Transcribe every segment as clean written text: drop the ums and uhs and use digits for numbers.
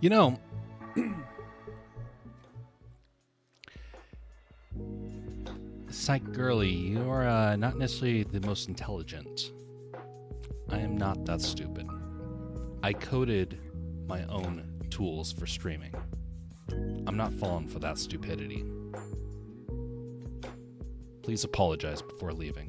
You know, Psych Girly, you are not necessarily the most intelligent. I am not that stupid. I coded my own tools for streaming. I'm not falling for that stupidity. Please apologize before leaving.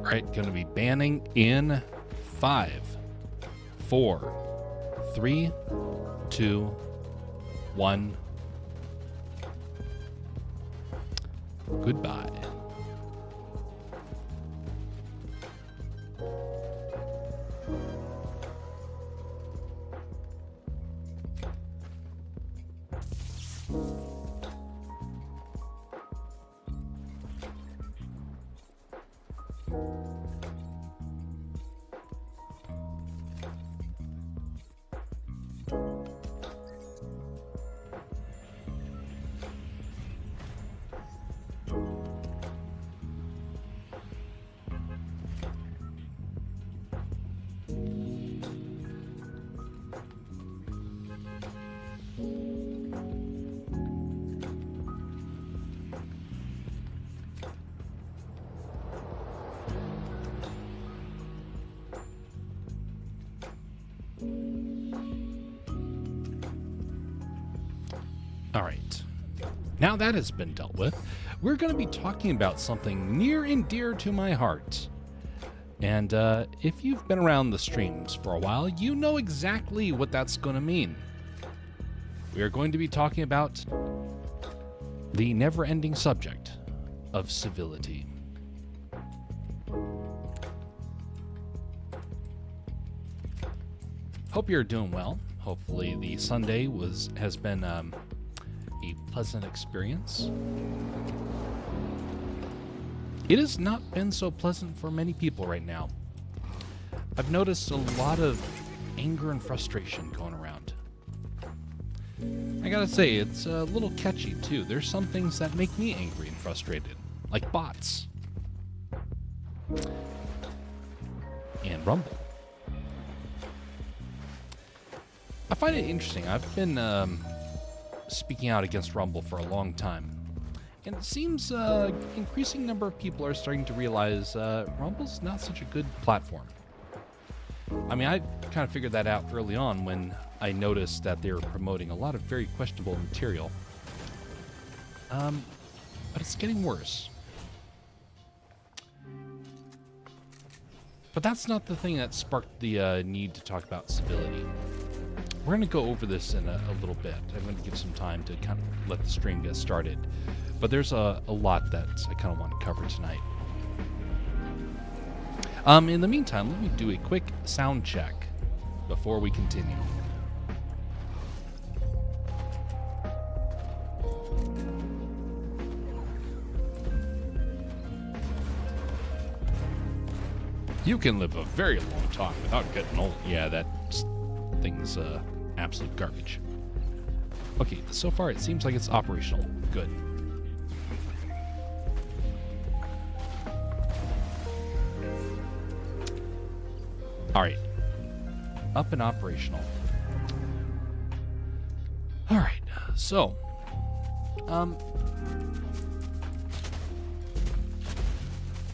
Alright, going to be banning in 5, 4, 3, 2, 1. Goodbye. All right. Now that has been dealt with, we're going to be talking about something near and dear to my heart. And if you've been around the streams for a while, you know exactly what that's going to mean. We are going to be talking about the never-ending subject of civility. Hope you're doing well. Hopefully the Sunday has been a pleasant experience. It has not been so pleasant for many people right now. I've noticed a lot of anger and frustration going around. I gotta say, it's a little catchy too. There's some things that make me angry and frustrated, like bots and Rumble. I find it interesting. I've been speaking out against Rumble for a long time, and it seems increasing number of people are starting to realize Rumble's not such a good platform. I mean, I kind of figured that out early on when I noticed that they were promoting a lot of very questionable material. But it's getting worse. But that's not the thing that sparked the need to talk about civility. We're going to go over this in a little bit. I'm going to give some time to kind of let the stream get started. But there's a lot that I kind of want to cover tonight. In the meantime, let me do a quick sound check before we continue. You can live a very long time without getting old. Yeah, that thing's absolute garbage. Okay, so far it seems like it's operational. Good. Alright. Up and operational. Alright, so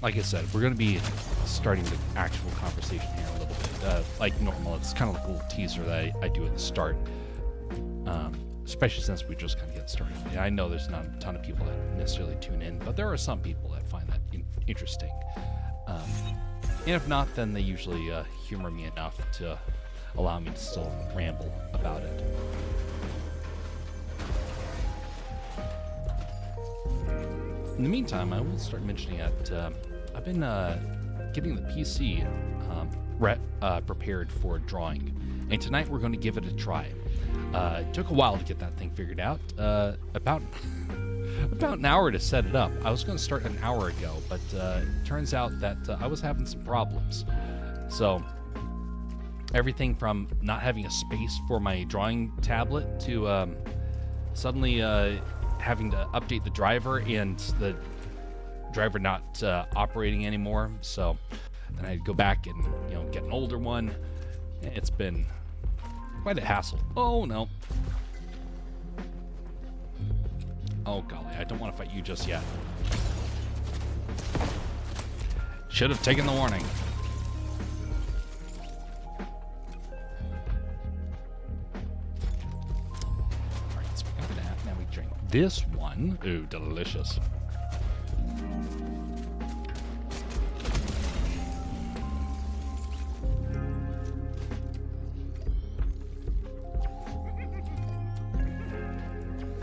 like I said, we're going to be starting the actual conversation here a little bit. Like normal, it's kind of like a little teaser that I do at the start, especially since we just kind of get started. Yeah, I know there's not a ton of people that necessarily tune in, but there are some people that find that interesting. And if not, then they usually humor me enough to allow me to still ramble about it. In the meantime, I will start mentioning that I've been getting the PC prepared for drawing, and tonight we're going to give it a try. It took a while to get that thing figured out. About an hour to set it up. I was going to start an hour ago, but it turns out that I was having some problems. So everything from not having a space for my drawing tablet to suddenly having to update the driver and the driver not operating anymore. So then I had to go back and get an older one. It's been quite a hassle. Oh no. Oh golly, I don't want to fight you just yet. Should have taken the warning. Alright, so we're gonna have, now we drink this one. Ooh, delicious.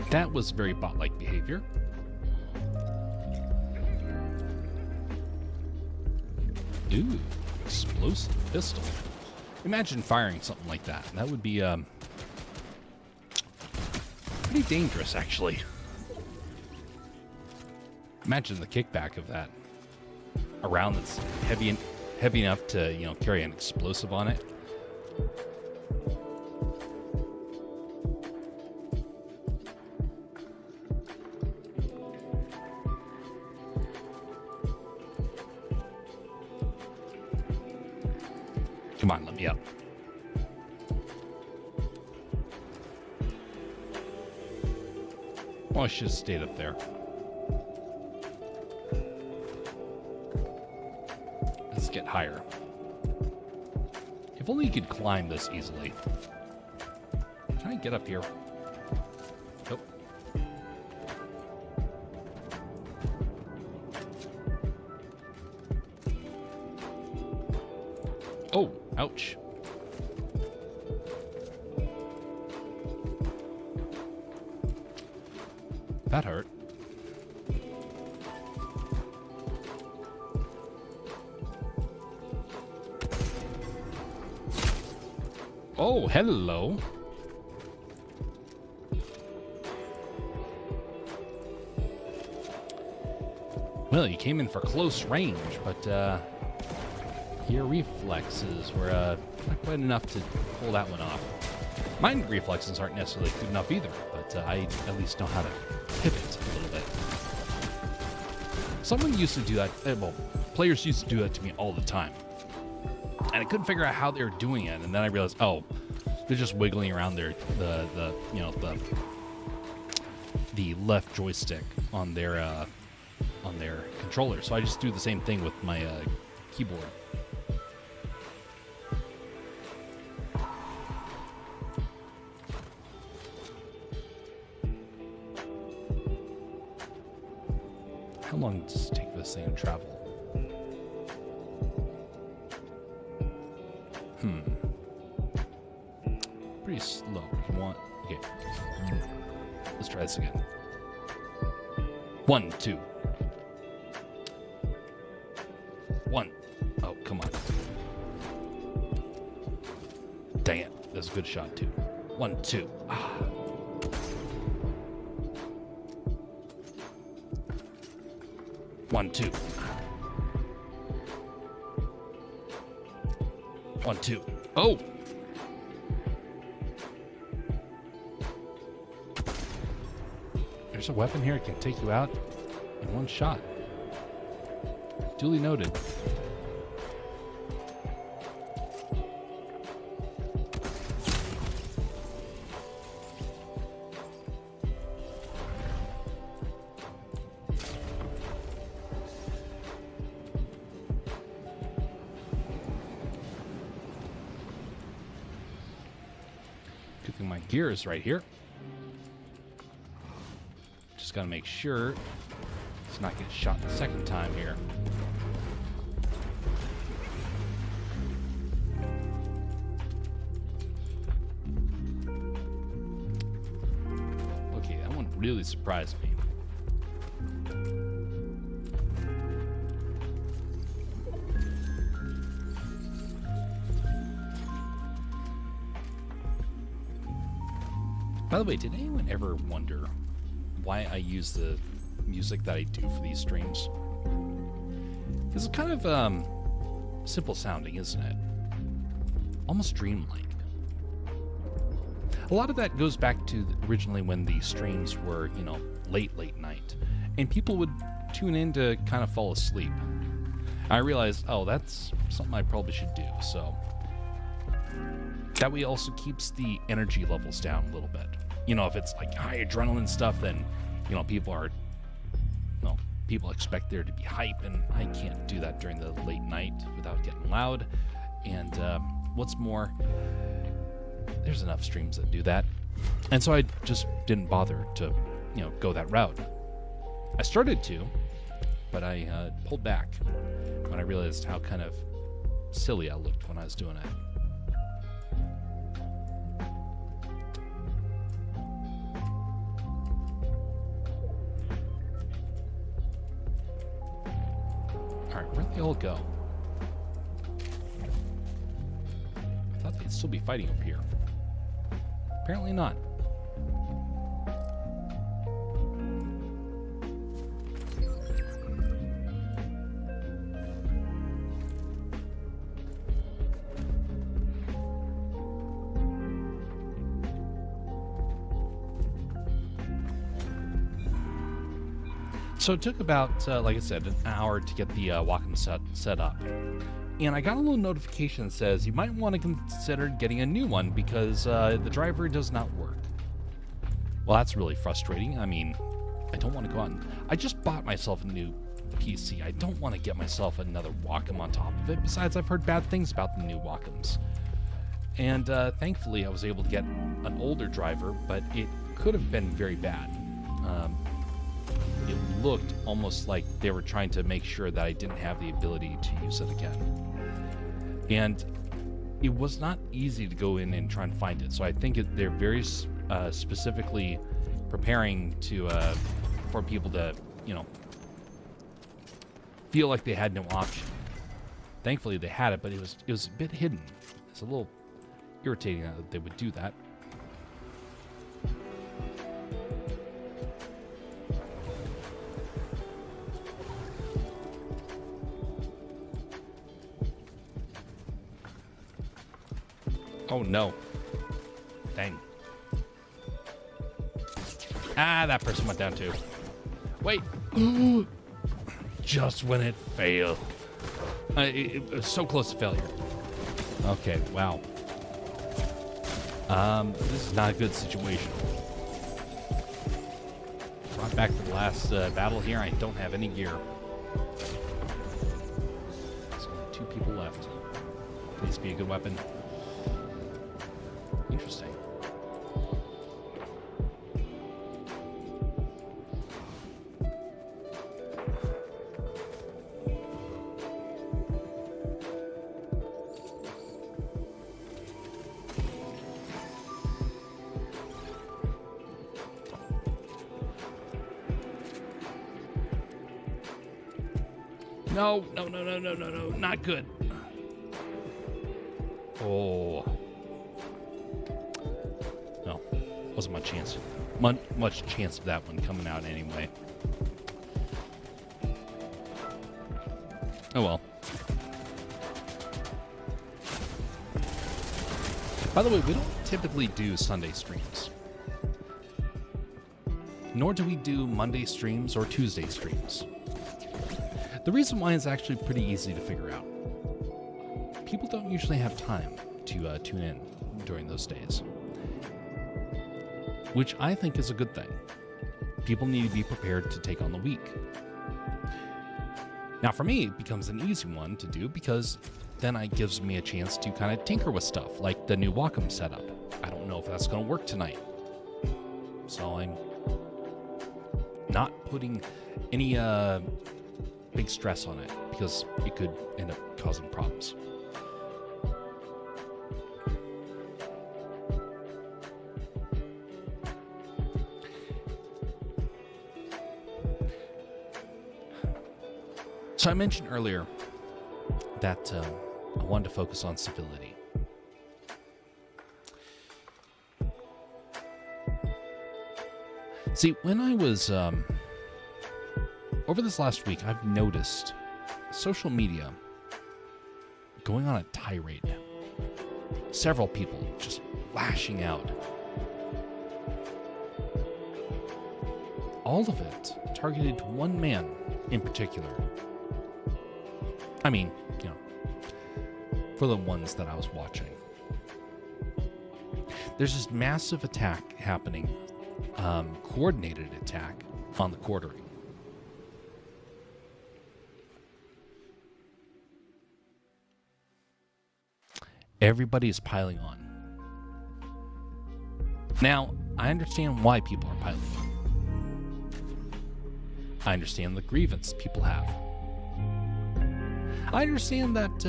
That was very bot-like behavior. Ooh, explosive pistol. Imagine firing something like that. That would be pretty dangerous, actually. Imagine the kickback of that. A round that's heavy enough to carry an explosive on it. Come on, let me up. Well, I should have stayed up there. Let's get higher. If only you could climb this easily. Can I get up here? Nope. Oh, ouch. That hurt. Oh, hello. Well, you came in for close range, but your reflexes were not quite enough to pull that one off. Mine reflexes aren't necessarily good enough either, but I at least know how to pivot a little bit. Someone used to do that, well, players used to do that to me all the time. And I couldn't figure out how they were doing it, and then I realized, oh, they're just wiggling around the left joystick on their controller. So I just do the same thing with my keyboard. How long does it take this thing to travel? Pretty slow. Okay. Let's try this again. 1, 2. 1. Oh, come on. Dang it. That's a good shot, too. 1, 2. Ah. One, two. 1, 2. Oh! There's a weapon here that can take you out in one shot. Duly noted. Good thing my gear is right here. Just gotta make sure it's not getting shot the second time here. Okay, that one really surprised me. By the way, did anyone ever wonder why I use the music that I do for these streams? It's kind of simple sounding, isn't it? Almost dreamlike. A lot of that goes back to originally when the streams were, late night, and people would tune in to kind of fall asleep. I realized, oh, that's something I probably should do. So that way also keeps the energy levels down a little bit. If it's like high adrenaline stuff, then, people expect there to be hype, and I can't do that during the late night without getting loud. And what's more, there's enough streams that do that. And so I just didn't bother to, go that route. I started to, but I pulled back when I realized how kind of silly I looked when I was doing it. Alright, where'd they all go? I thought they'd still be fighting over here. Apparently not. So it took about, like I said, an hour to get the Wacom set up. And I got a little notification that says you might want to consider getting a new one because the driver does not work. Well, that's really frustrating. I mean, I don't want to go out and... I just bought myself a new PC. I don't want to get myself another Wacom on top of it. Besides, I've heard bad things about the new Wacoms. And thankfully, I was able to get an older driver, but it could have been very bad. It looked almost like they were trying to make sure that I didn't have the ability to use it again. And it was not easy to go in and try and find it. So I think they're very specifically preparing to for people to, feel like they had no option. Thankfully they had it, but it was a bit hidden. It's a little irritating that they would do that. Oh no. Dang. Ah, that person went down too. Wait. Just when it failed. It was so close to failure. Okay, wow. This is not a good situation. Brought back to the last battle here. I don't have any gear. There's only 2 people left. Please be a good weapon. Interesting. No, not good. Oh. No, wasn't much chance. Much chance of that one coming out anyway. Oh well. By the way, we don't typically do Sunday streams. Nor do we do Monday streams or Tuesday streams. The reason why is actually pretty easy to figure out. People don't usually have time to tune in during those days, which I think is a good thing. People need to be prepared to take on the week. Now for me, it becomes an easy one to do because then it gives me a chance to kind of tinker with stuff, like the new Wacom setup. I don't know if that's going to work tonight. So I'm not putting any big stress on it because it could end up causing problems. So I mentioned earlier that I wanted to focus on civility. See, when I was over this last week, I've noticed social media going on a tirade. Several people just lashing out. All of it targeted to one man in particular. I mean, you know, for the ones that I was watching. There's this massive attack happening, coordinated attack on the quartering. Everybody is piling on. Now, I understand why people are piling on. I understand the grievance people have. I understand that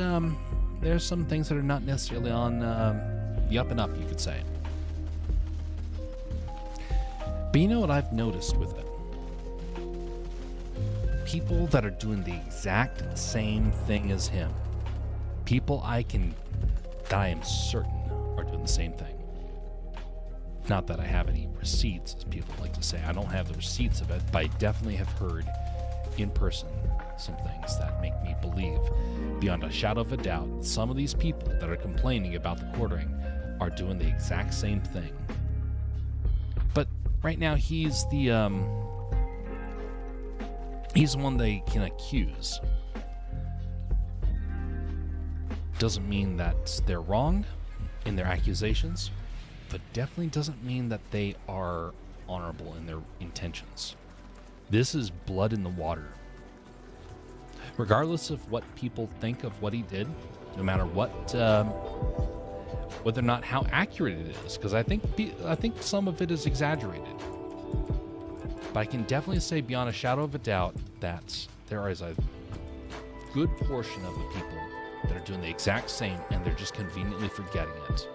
there's some things that are not necessarily on the up and up, you could say. But you know what I've noticed with it? People that are doing the exact same thing as him. People that I am certain are doing the same thing. Not that I have any receipts, as people like to say. I don't have the receipts of it, but I definitely have heard in person some things that make me believe, beyond a shadow of a doubt, some of these people that are complaining about the quartering are doing the exact same thing. But right now, he's the one they can accuse. Doesn't mean that they're wrong in their accusations, but definitely doesn't mean that they are honorable in their intentions. This is blood in the water. Regardless of what people think of what he did, no matter what, whether or not how accurate it is, because I think some of it is exaggerated. But I can definitely say beyond a shadow of a doubt that there is a good portion of the people that are doing the exact same, and they're just conveniently forgetting it.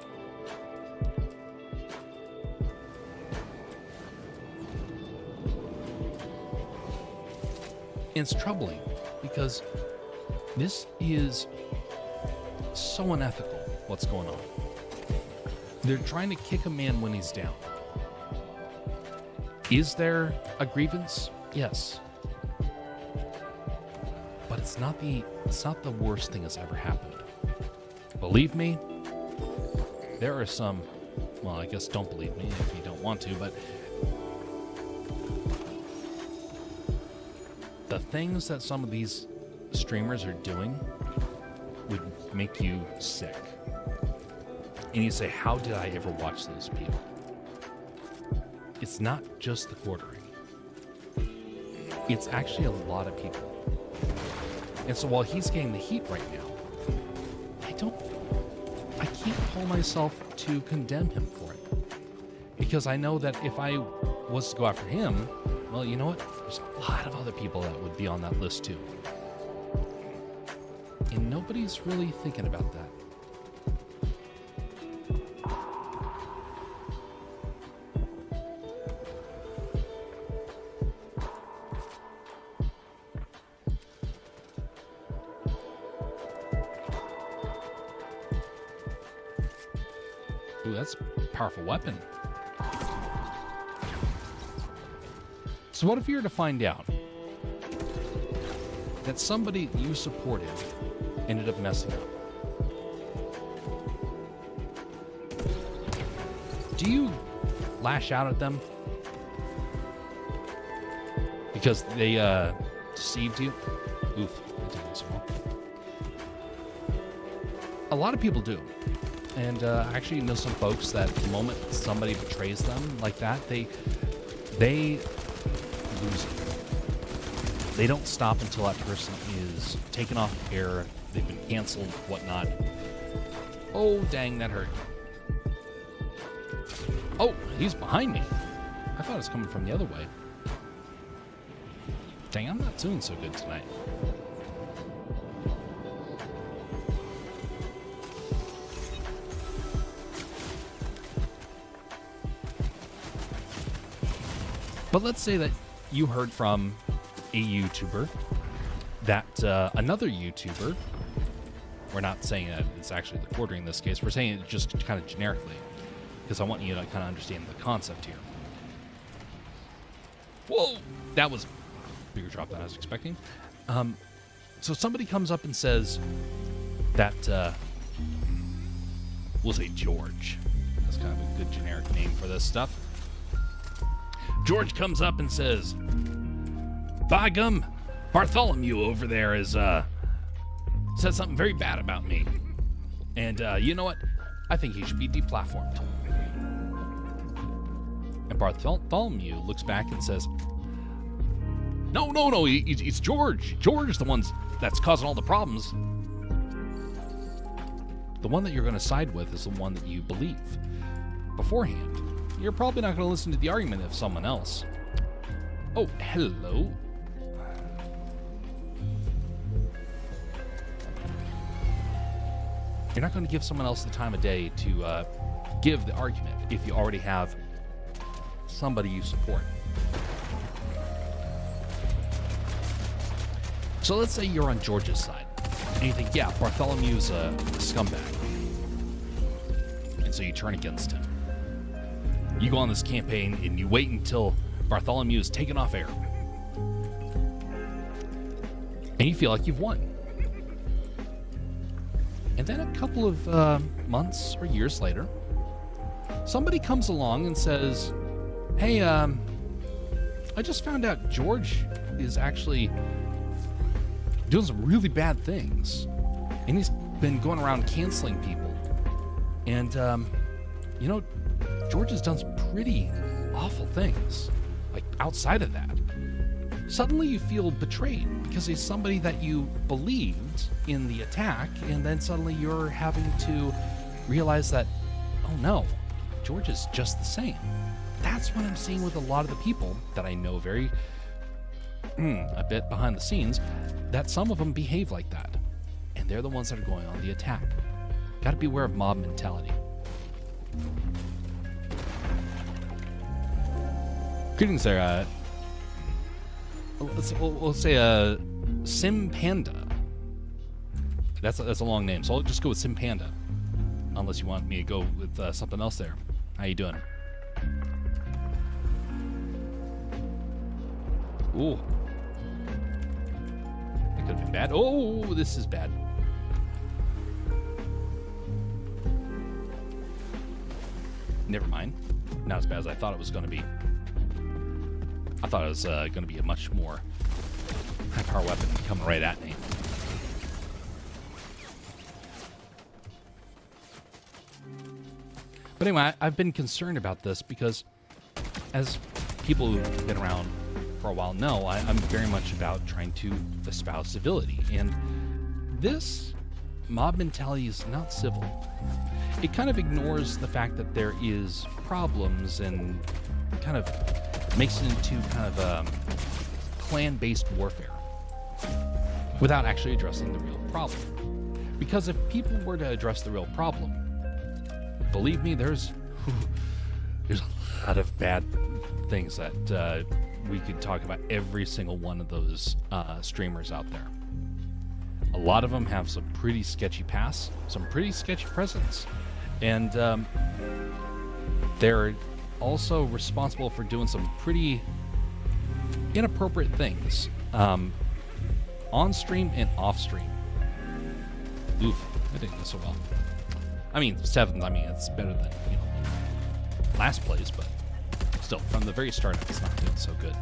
And it's troubling because this is so unethical, what's going on. They're trying to kick a man when he's down. Is there a grievance? Yes. But it's not the worst thing that's ever happened. Believe me, there are some, well, I guess don't believe me if you don't want to, but the things that some of these streamers are doing would make you sick. And you say, how did I ever watch those people? It's not just the quartering. It's actually a lot of people. And so while he's getting the heat right now, I can't pull myself to condemn him for it. Because I know that if I was to go after him, well, you know what? There's a lot of other people that would be on that list too. And nobody's really thinking about that. Ooh, that's a powerful weapon. So what if you were to find out that somebody you supported ended up messing up? Do you lash out at them because they deceived you? Oof, that didn't go so well. A lot of people do. And I actually know some folks that the moment somebody betrays them like that, they lose it. They don't stop until that person is taken off air, they've been canceled, whatnot. Oh, dang, that hurt. Oh, he's behind me. I thought it was coming from the other way. Dang, I'm not doing so good tonight. But let's say that you heard from a YouTuber that another YouTuber, we're not saying that it's actually the quartering in this case, we're saying it just kind of generically, because I want you to kind of understand the concept here. Whoa! That was a bigger drop than I was expecting. So somebody comes up and says that, we'll say George. That's kind of a good generic name for this stuff. George comes up and says, by gum, Bartholomew over there has said something very bad about me. And you know what? I think he should be deplatformed. And Bartholomew looks back and says, No, it's George. George is the one that's causing all the problems. The one that you're going to side with is the one that you believe beforehand. You're probably not going to listen to the argument of someone else. Oh, hello. You're not going to give someone else the time of day to give the argument if you already have somebody you support. So let's say you're on George's side, and you think, yeah, Bartholomew's a scumbag. And so you turn against him. You go on this campaign, and you wait until Bartholomew is taken off air. And you feel like you've won. And then a couple of months or years later, somebody comes along and says, hey, I just found out George is actually doing some really bad things. And he's been going around canceling people. And, George has done some pretty awful things, like outside of that. Suddenly you feel betrayed because he's somebody that you believed in the attack, and then suddenly you're having to realize that, oh no, George is just the same. That's what I'm seeing with a lot of the people that I know very a bit behind the scenes, that some of them behave like that. And they're the ones that are going on the attack. Got to be aware of mob mentality. Greetings there, we'll say Sim Panda. That's a long name, so I'll just go with Sim Panda. Unless you want me to go with something else there. How you doing? Ooh. That could have been bad. Oh, this is bad. Never mind. Not as bad as I thought it was going to be. I thought it was going to be a much more high-power weapon coming right at me. But anyway, I've been concerned about this because, as people who've been around for a while know, I'm very much about trying to espouse civility. And this mob mentality is not civil. It kind of ignores the fact that there is problems and kind of makes it into kind of clan-based warfare without actually addressing the real problem. Because if people were to address the real problem, believe me, there's a lot of bad things that we could talk about every single one of those streamers out there. A lot of them have some pretty sketchy pasts, some pretty sketchy presence, and they're also responsible for doing some pretty inappropriate things on stream and off stream. Oof, I didn't go so well. I mean, 7th, it's better than, last place, but still, from the very start, it's not doing so good.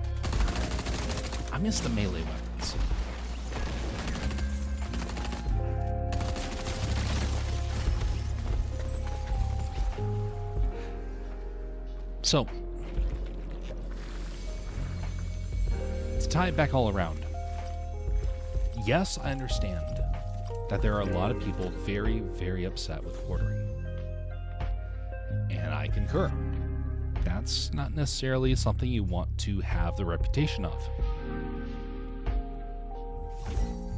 I miss the melee weapons. So, to tie it back all around, yes, I understand that there are a lot of people very, very upset with ordering. And I concur. That's not necessarily something you want to have the reputation of.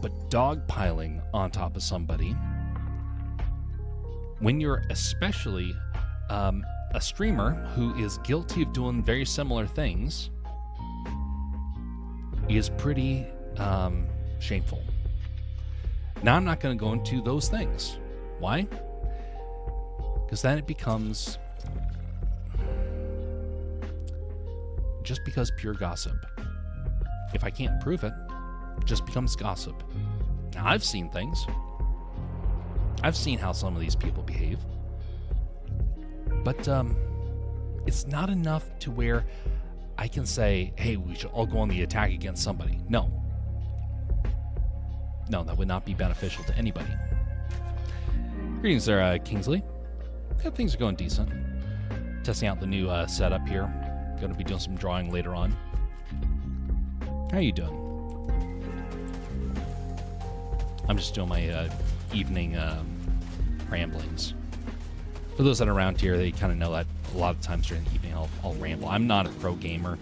But dogpiling on top of somebody, when you're especially a streamer who is guilty of doing very similar things, is pretty shameful. Now, I'm not going to go into those things. Why? Because then it becomes just because pure gossip. If I can't prove it, it just becomes gossip. Now, I've seen things. I've seen how some of these people behave. But it's not enough to where I can say, hey, we should all go on the attack against somebody. No, that would not be beneficial to anybody. Greetings there, Kingsley. Yeah, things are going decent. Testing out the new setup here. Going to be doing some drawing later on. How are you doing? I'm just doing my evening ramblings. For those that are around here, they kind of know that a lot of times during the evening I'll ramble. I'm not a pro gamer.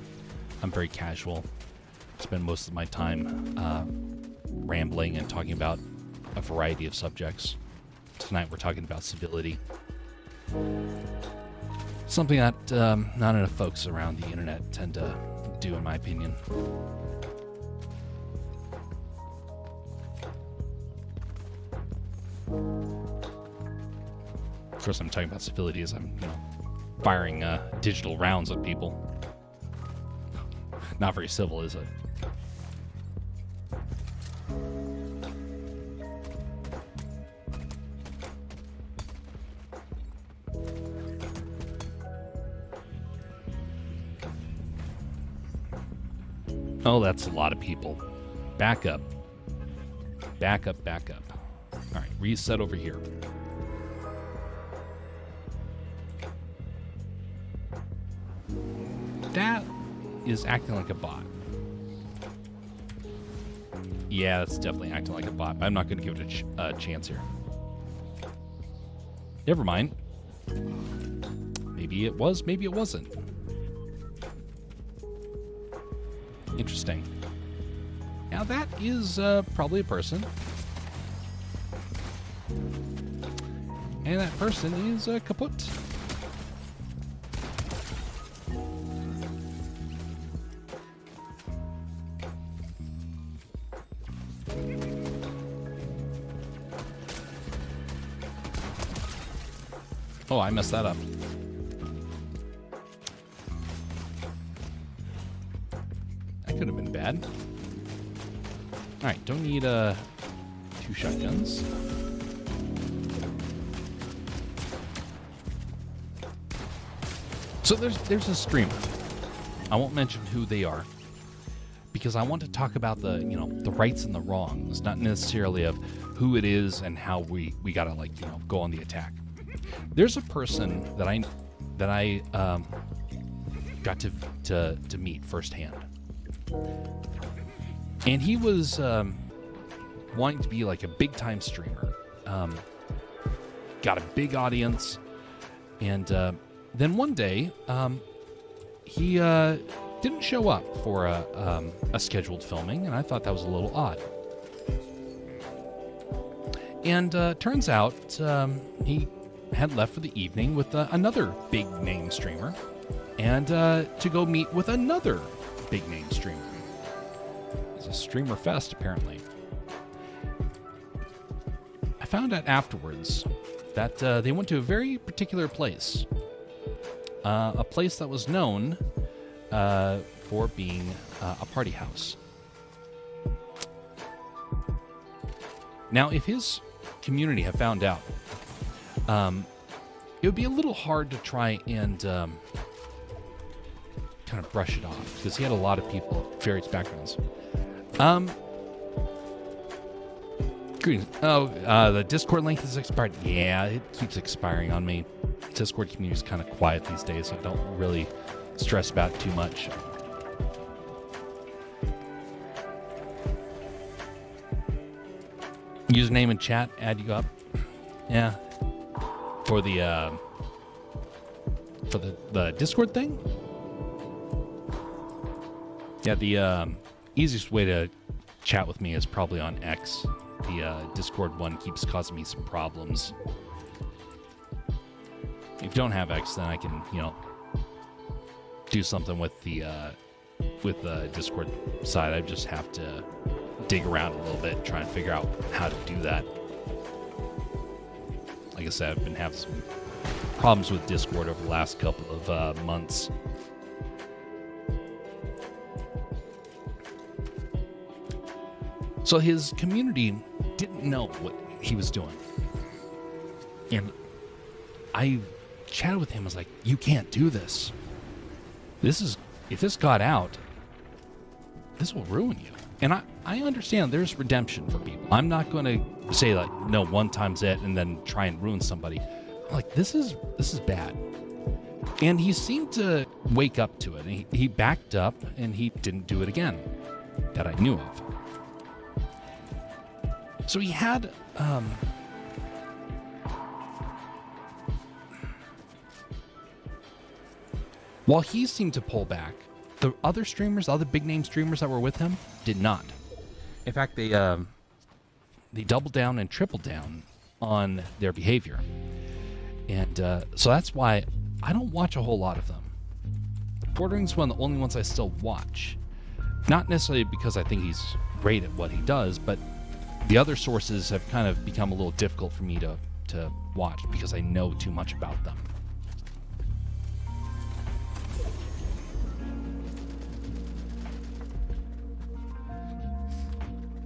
I'm very casual. Spend most of my time rambling and talking about a variety of subjects. Tonight we're talking about civility. Something that not enough folks around the internet tend to do, in my opinion. Of course, I'm talking about civility as I'm, firing digital rounds at people. Not very civil, is it? Oh, that's a lot of people. Back up. Back up, back up. All right, reset over here. That is acting like a bot. Yeah, that's definitely acting like a bot, but I'm not going to give it a chance here. Never mind. Maybe it was, maybe it wasn't. Interesting. Now that is probably a person. And that person is kaput. Oh, I messed that up. That could have been bad. Alright, don't need 2 shotguns. So there's a streamer. I won't mention who they are, because I want to talk about the the rights and the wrongs, not necessarily of who it is and how we gotta go on the attack. There's a person that I got to meet firsthand, and he was wanting to be like a big time streamer. Got a big audience, and then one day he didn't show up for a scheduled filming, and I thought that was a little odd. And turns out he had left for the evening with another big name streamer, and to go meet with another big name streamer. It's a streamer fest, apparently. I found out afterwards that they went to a very particular place. A place that was known for being a party house. Now, if his community have found out, it would be a little hard to try and kind of brush it off, because he had a lot of people of various backgrounds. Greetings. Oh, the Discord link is expired. Yeah, it keeps expiring on me. Discord community is kind of quiet these days, so I don't really stress about it too much. Username and chat, add you up. Yeah. For the Discord thing? Yeah, the easiest way to chat with me is probably on X. The Discord one keeps causing me some problems. If you don't have X, then I can, do something with the Discord side. I just have to dig around a little bit and try and figure out how to do that. Like I said, I've been having some problems with Discord over the last couple of months. So his community didn't know what he was doing. And I chatted with him. I was like, you can't do this. If this got out, this will ruin you. And I understand there's redemption for people. I'm not going to say like, no, one time's it and then try and ruin somebody. I'm like, this is bad. And he seemed to wake up to it. And he backed up and he didn't do it again that I knew of. So he had while he seemed to pull back, the other streamers, other big name streamers that were with him, did not. In fact, they doubled down and tripled down on their behavior. And so that's why I don't watch a whole lot of them. Portering's one of the only ones I still watch. Not necessarily because I think he's great at what he does, but the other sources have kind of become a little difficult for me to watch because I know too much about them.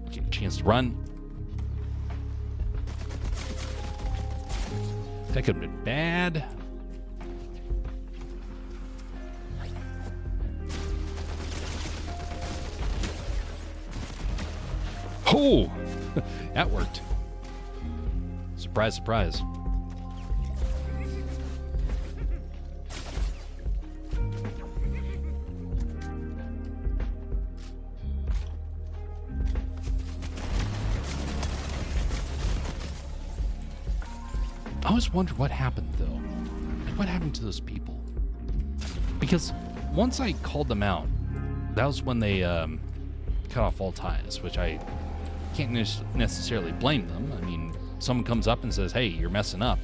Get a chance to run. That could have been bad. Oh, that worked. Surprise, surprise. I always wondered what happened, though. Like, what happened to those people? Because once I called them out, that was when they cut off all ties, which I can't necessarily blame them. I mean, someone comes up and says, hey, you're messing up.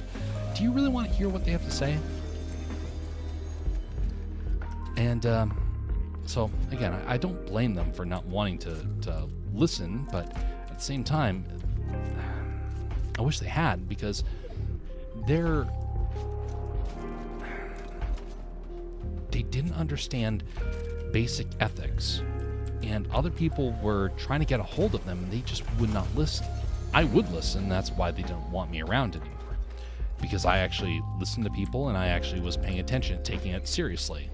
Do you really want to hear what they have to say? And so, again, I don't blame them for not wanting to listen, but at the same time, I wish they had, because they didn't understand basic ethics. And other people were trying to get a hold of them, and they just would not listen. I would listen. That's why they didn't want me around anymore. Because I actually listened to people, and I actually was paying attention, taking it seriously.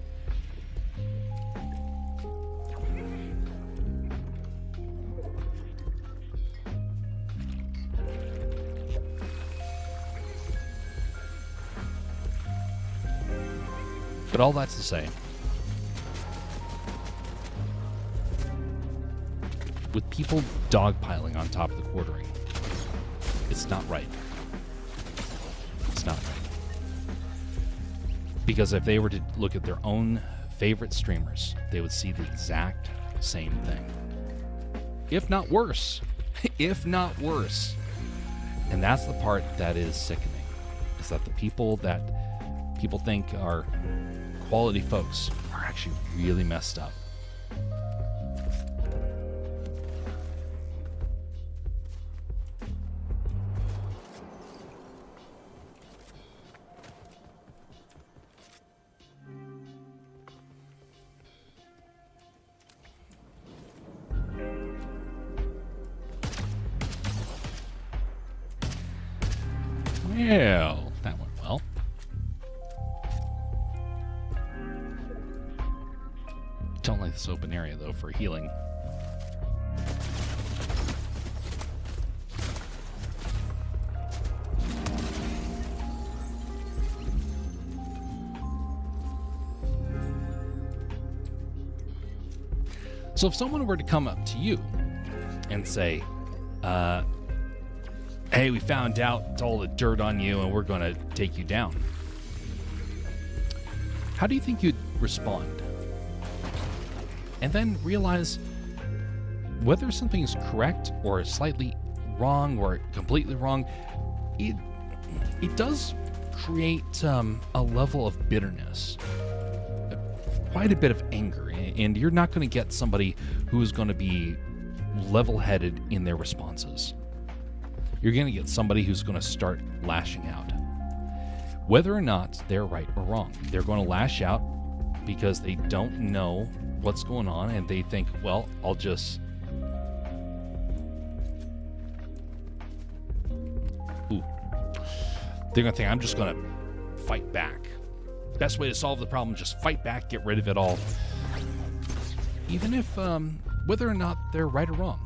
But all that's to say, with people dogpiling on top of the quartering, it's not right. It's not right. Because if they were to look at their own favorite streamers, they would see the exact same thing. If not worse. If not worse. And that's the part that is sickening, is that the people that people think are quality folks are actually really messed up. Well, that went well. Don't like this open area, though, for healing. So if someone were to come up to you and say, hey, we found out all the dirt on you and we're going to take you down, how do you think you'd respond? And then realize whether something is correct or slightly wrong or completely wrong, it does create a level of bitterness, quite a bit of anger, and you're not going to get somebody who is going to be level-headed in their responses. You're going to get somebody who's going to start lashing out. Whether or not they're right or wrong, they're going to lash out because they don't know what's going on, and they think, well, I'll just Ooh. They're going to think I'm just going to fight back. Best way to solve the problem, just fight back, get rid of it all. Even if, whether or not they're right or wrong,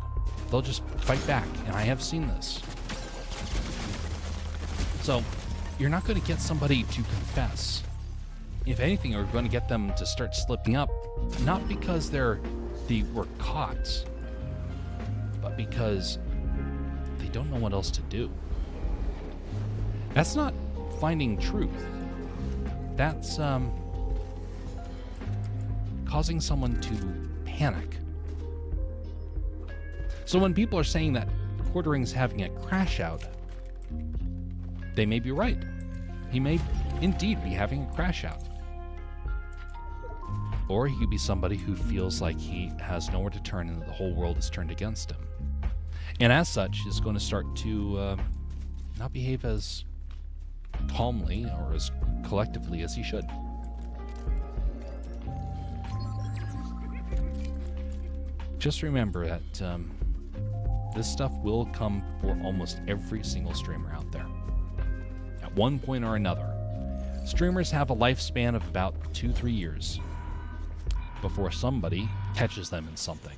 they'll just fight back, and I have seen this. So, you're not going to get somebody to confess. If anything, you're going to get them to start slipping up, not because they were caught, but because they don't know what else to do. That's not finding truth. That's causing someone to panic. So when people are saying that Quartering's having a crash out, they may be right. He may indeed be having a crash out. Or he could be somebody who feels like he has nowhere to turn and the whole world is turned against him. And as such, is going to start to not behave as calmly or as collectively as he should. Just remember that this stuff will come for almost every single streamer out there. At one point or another. Streamers have a lifespan of about 2-3 years before somebody catches them in something.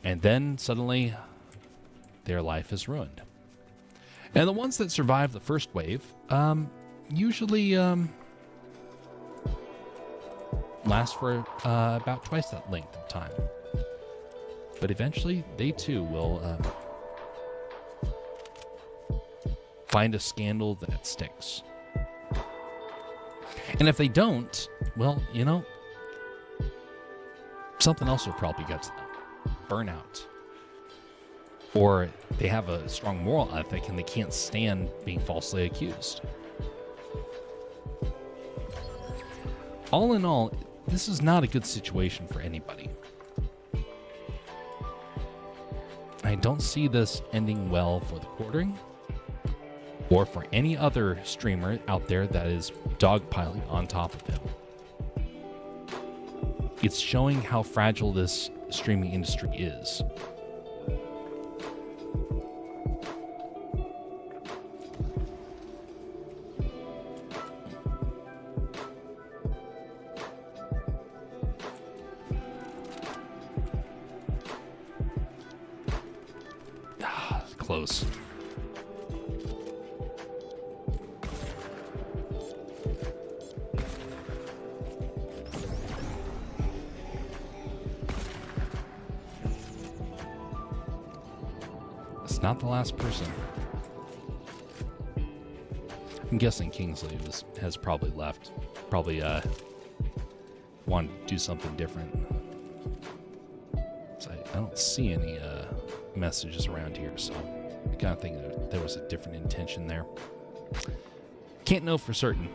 And then suddenly their life is ruined. And the ones that survive the first wave usually last for about twice that length of time. But eventually, they too will find a scandal that sticks. And if they don't, well, you know, something else will probably get to them. Burnout. Or they have a strong moral ethic and they can't stand being falsely accused. All in all, this is not a good situation for anybody. I don't see this ending well for the Quartering or for any other streamer out there that is dogpiling on top of him. It's showing how fragile this streaming industry is. Close. It's not the last person. I'm guessing Kingsley has probably left. Probably wanted to do something different. So I don't see any messages around here, so I kind of think there was a different intention there. Can't know for certain.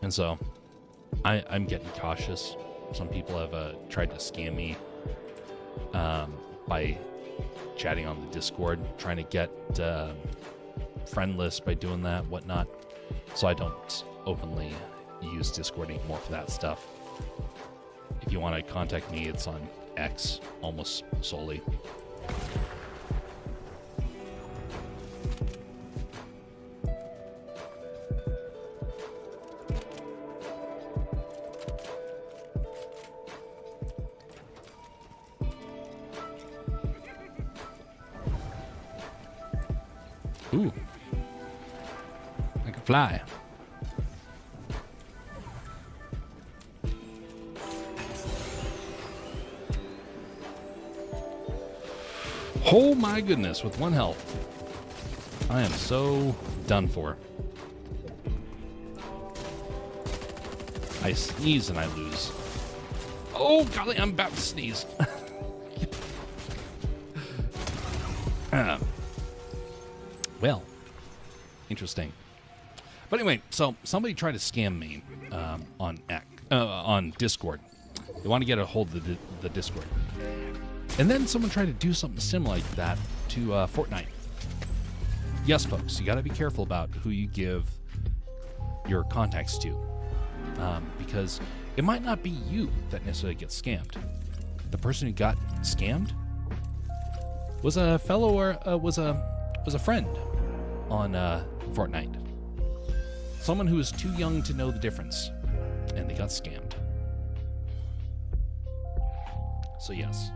And so I'm getting cautious. Some people have tried to scam me by chatting on the Discord, trying to get friend lists by doing that, whatnot. So I don't openly use Discord anymore for that stuff. If you want to contact me, it's on X almost solely. Ooh. I can fly. Oh my goodness, with 1 health. I am so done for. I sneeze and I lose. Oh golly, I'm about to sneeze. Well, interesting. But anyway, so somebody tried to scam me on Discord. They want to get a hold of the Discord. And then someone tried to do something similar like that to Fortnite. Yes, folks, you got to be careful about who you give your contacts to. because it might not be you that necessarily gets scammed. The person who got scammed was a fellow or was a friend on Fortnite. Someone who was too young to know the difference, and they got scammed. So yes,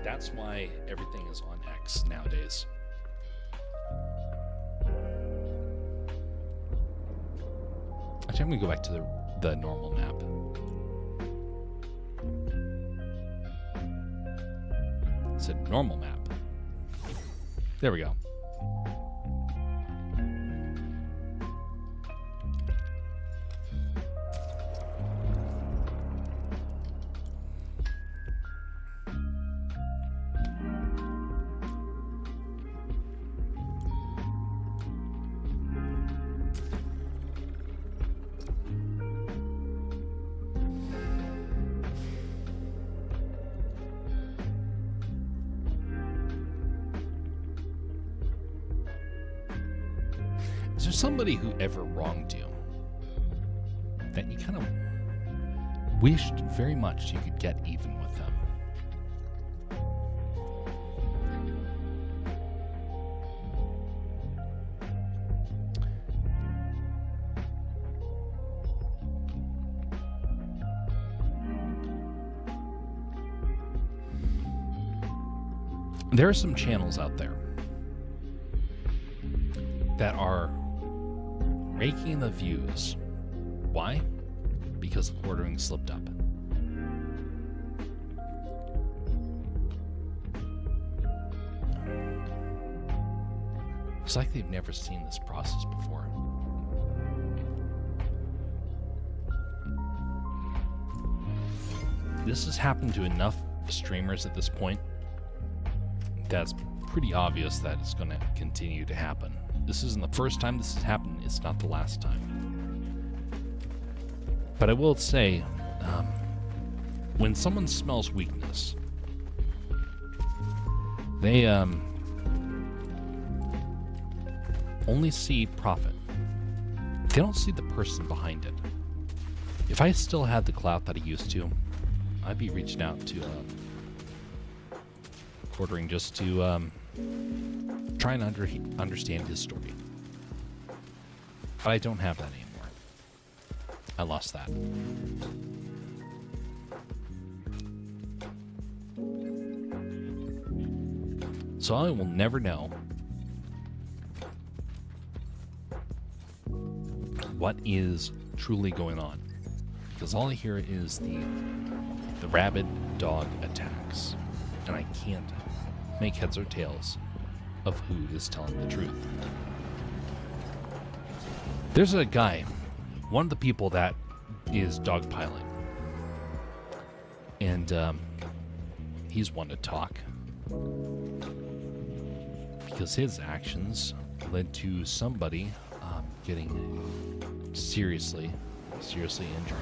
that's why everything is on X nowadays. Actually, I'm gonna go back to the normal map. It said normal map. There we go. Is there somebody who ever wronged you that you kind of wished very much you could get even with them? There are some channels out there that are raking the views. Why? Because the ordering slipped up. It's like they've never seen this process before. This has happened to enough streamers at this point that's pretty obvious that it's going to continue to happen. This isn't the first time this has happened. It's not the last time. But I will say, when someone smells weakness, they only see profit. They don't see the person behind it. If I still had the clout that I used to, I'd be reaching out to ordering just to try and understand his story. But I don't have that anymore. I lost that. So I will never know what is truly going on, because all I hear is the rabid dog attacks, and I can't make heads or tails of who is telling the truth. There's a guy, one of the people that is dogpiling, and he's one to talk because his actions led to somebody getting seriously injured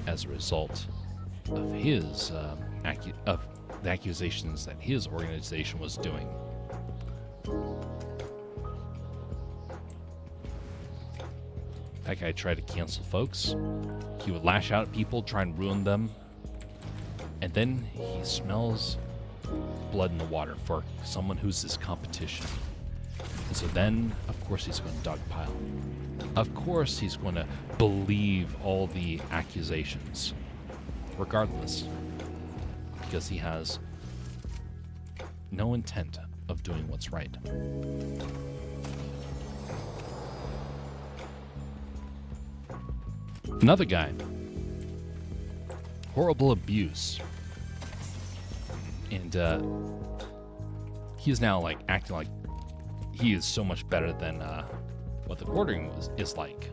as a result of his of the accusations that his organization was doing. That guy tried to cancel folks. He would lash out at people, try and ruin them. And then he smells blood in the water for someone who's his competition. And so then, of course, he's going to dogpile. Of course, he's going to believe all the accusations, regardless, because he has no intent of doing what's right. Another guy, horrible abuse, and he's now like acting like he is so much better than what the quartering is like.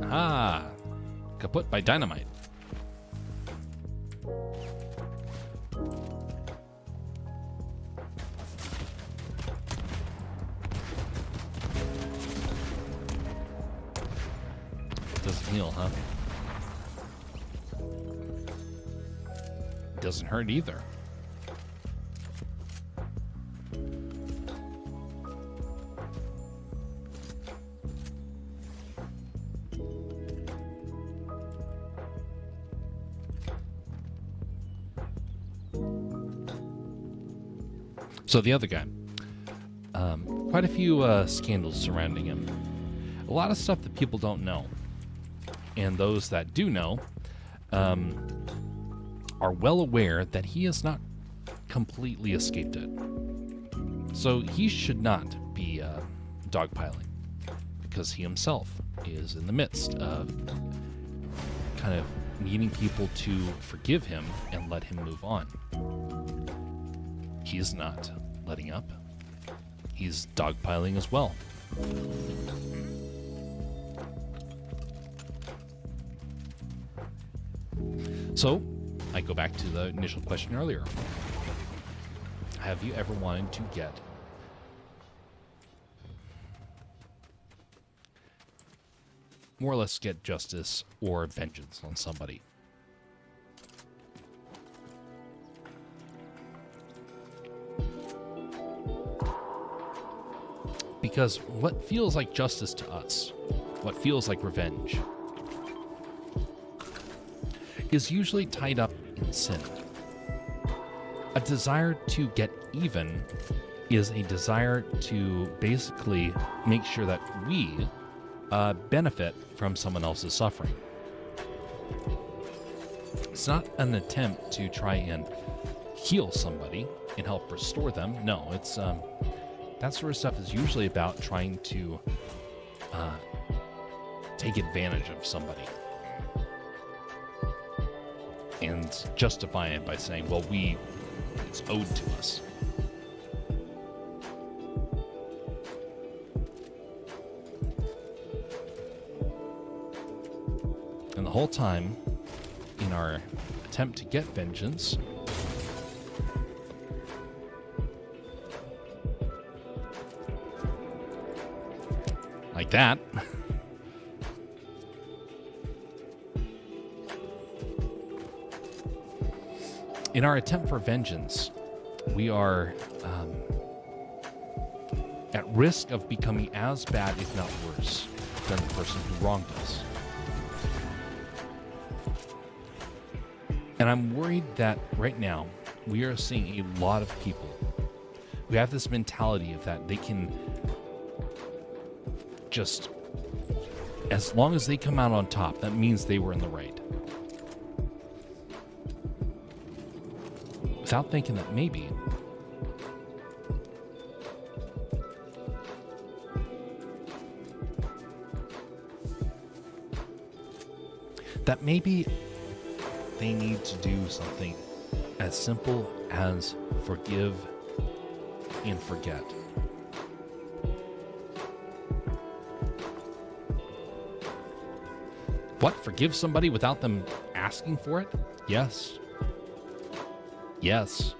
Ah, kaput by dynamite. Doesn't heal, huh? Doesn't hurt either. So the other guy, quite a few scandals surrounding him. A lot of stuff that people don't know. And those that do know are well aware that he has not completely escaped it. So he should not be dogpiling, because he himself is in the midst of kind of needing people to forgive him and let him move on. He is not letting up. He's dogpiling as well. So, I go back to the initial question earlier. Have you ever wanted to get more or less get justice or vengeance on somebody? Because what feels like justice to us, what feels like revenge, is usually tied up in sin. A desire to get even is a desire to basically make sure that we benefit from someone else's suffering. It's not an attempt to try and heal somebody and help restore them. No, it's that sort of stuff is usually about trying to take advantage of somebody and justify it by saying, well, it's owed to us. And the whole time, in our attempt to get vengeance, like that, in our attempt for vengeance, we are at risk of becoming as bad, if not worse, than the person who wronged us. And I'm worried that right now we are seeing a lot of people who have this mentality of that they can just, as long as they come out on top, that means they were in the right. Without thinking that maybe they need to do something as simple as forgive and forget. What? Forgive somebody without them asking for it? Yes. Yes.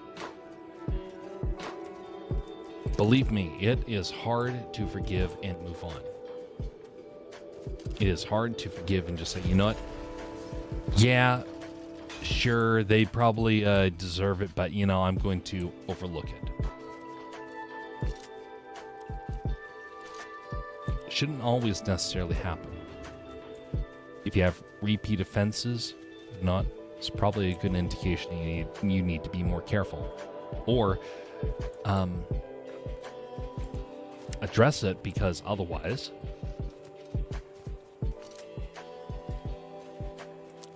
Believe me, it is hard to forgive and move on. It is hard to forgive and just say, you know what? Yeah, sure, they probably deserve it, but, I'm going to overlook it. Shouldn't always necessarily happen. If you have repeat offenses, it's probably a good indication you need to be more careful. Or address it, because otherwise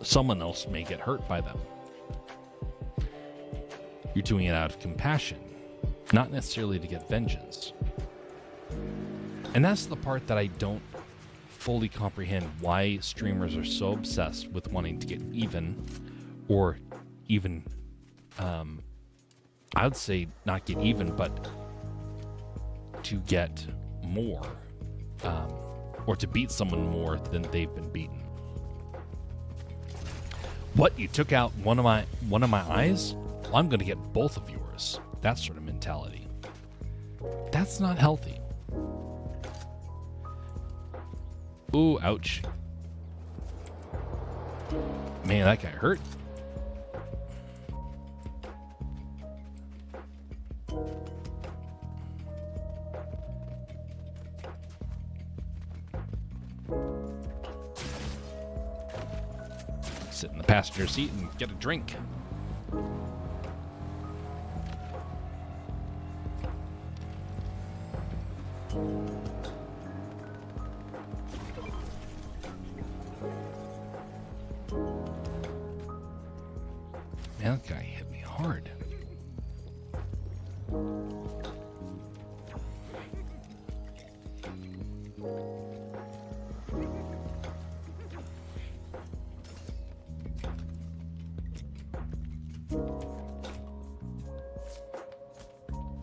someone else may get hurt by them. You're doing it out of compassion, not necessarily to get vengeance. And that's the part that I don't fully comprehend, why streamers are so obsessed with wanting to get even, or even, I would say not get even, but to get more, or to beat someone more than they've been beaten. What, you took out one of my eyes? Well, I'm going to get both of yours. That sort of mentality. That's not healthy. Ooh, ouch. Man, that guy hurt. Sit in the passenger seat and get a drink. Man, that guy hit me hard.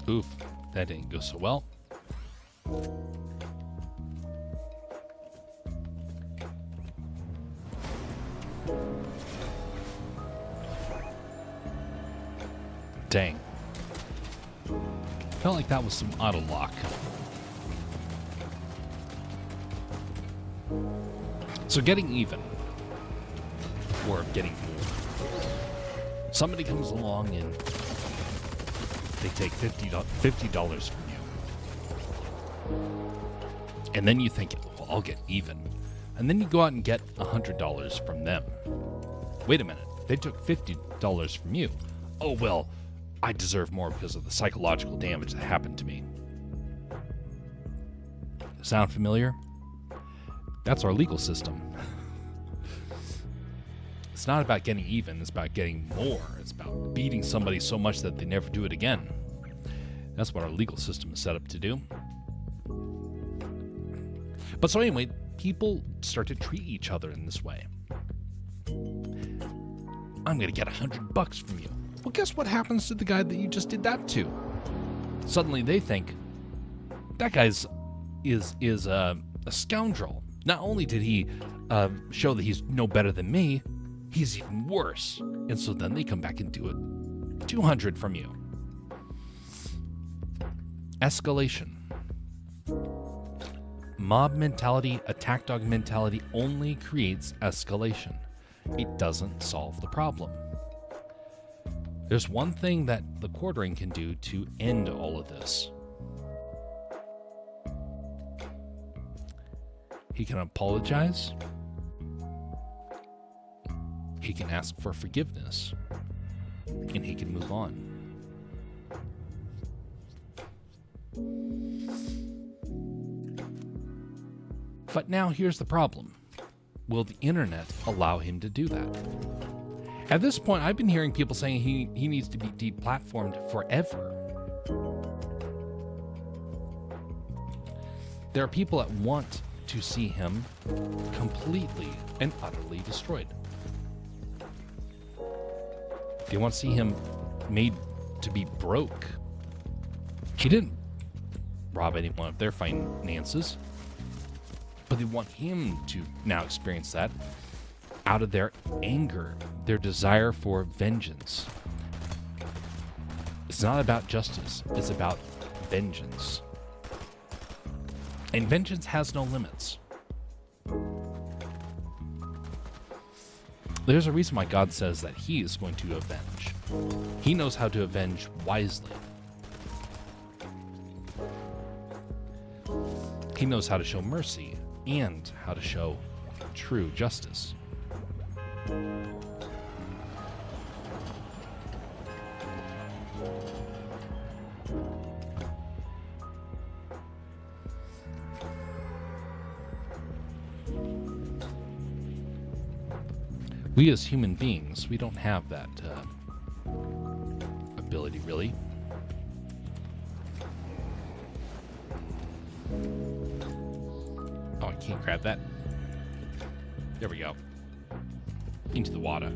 Oof, that didn't go so well. Dang. Felt like that was some auto lock. So getting even, or getting more. Somebody comes along and they take $50 from you. And then you think, well, I'll get even. And then you go out and get $100 from them. Wait a minute, they took $50 from you. Oh, well, I deserve more because of the psychological damage that happened to me. Sound familiar? That's our legal system. It's not about getting even, it's about getting more. It's about beating somebody so much that they never do it again. That's what our legal system is set up to do. But so anyway, people start to treat each other in this way. I'm going to get $100 from you. Well, guess what happens to the guy that you just did that to? Suddenly they think, that guy's is a scoundrel. Not only did he show that he's no better than me, he's even worse. And so then they come back and do it. 200 from you. Escalation. Mob mentality, attack dog mentality only creates escalation. It doesn't solve the problem. There's one thing that the quartering can do to end all of this. He can apologize. He can ask for forgiveness. And he can move on. But now here's the problem. Will the internet allow him to do that? At this point, I've been hearing people saying he needs to be deplatformed forever. There are people that want to see him completely and utterly destroyed. They want to see him made to be broke. He didn't rob anyone of their finances, but they want him to now experience that out of their anger, their desire for vengeance. It's not about justice, it's about vengeance. And vengeance has no limits. There's a reason why God says that he is going to avenge. He knows how to avenge wisely. He knows how to show mercy and how to show true justice. We as human beings, we don't have that ability, really. Oh, I can't grab that. There we go. Into the water.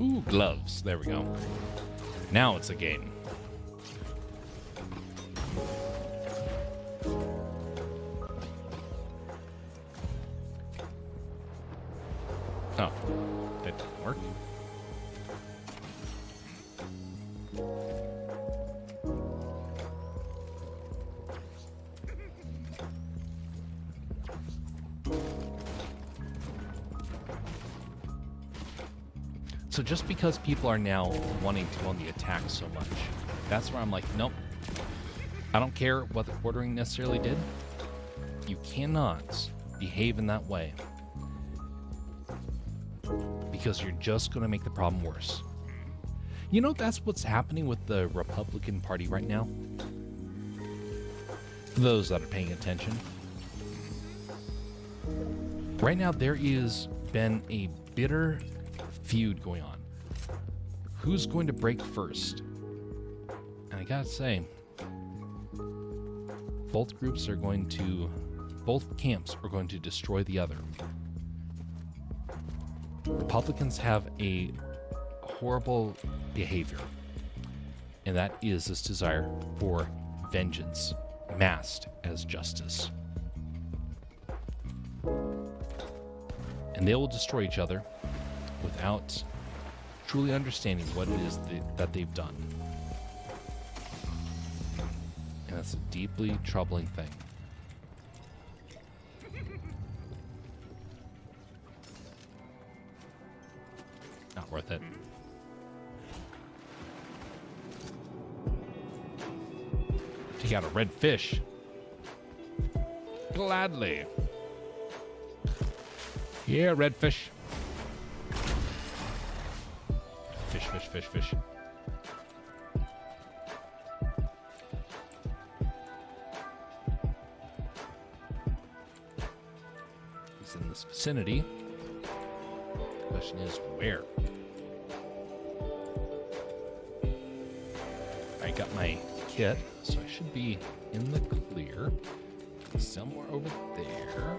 Ooh, gloves. There we go. Now it's a game. Oh, that didn't work. So just because people are now wanting to go on the attack so much, that's where I'm like, nope. I don't care what the quartering necessarily did. You cannot behave in that way, because you're just going to make the problem worse. You know, that's what's happening with the Republican Party right now. For those that are paying attention. Right now, there is been a bitter feud going on. Who's going to break first? And I gotta say, both camps are going to destroy the other. Republicans have a horrible behavior, and that is this desire for vengeance masked as justice. And they will destroy each other without truly understanding what it is that they've done. And that's a deeply troubling thing. Not worth it. Take out a red fish. Gladly. Yeah, red fish. Fish, fish, fish, fish. He's in this vicinity. The question is, where? I got my kit, so I should be in the clear. Somewhere over there.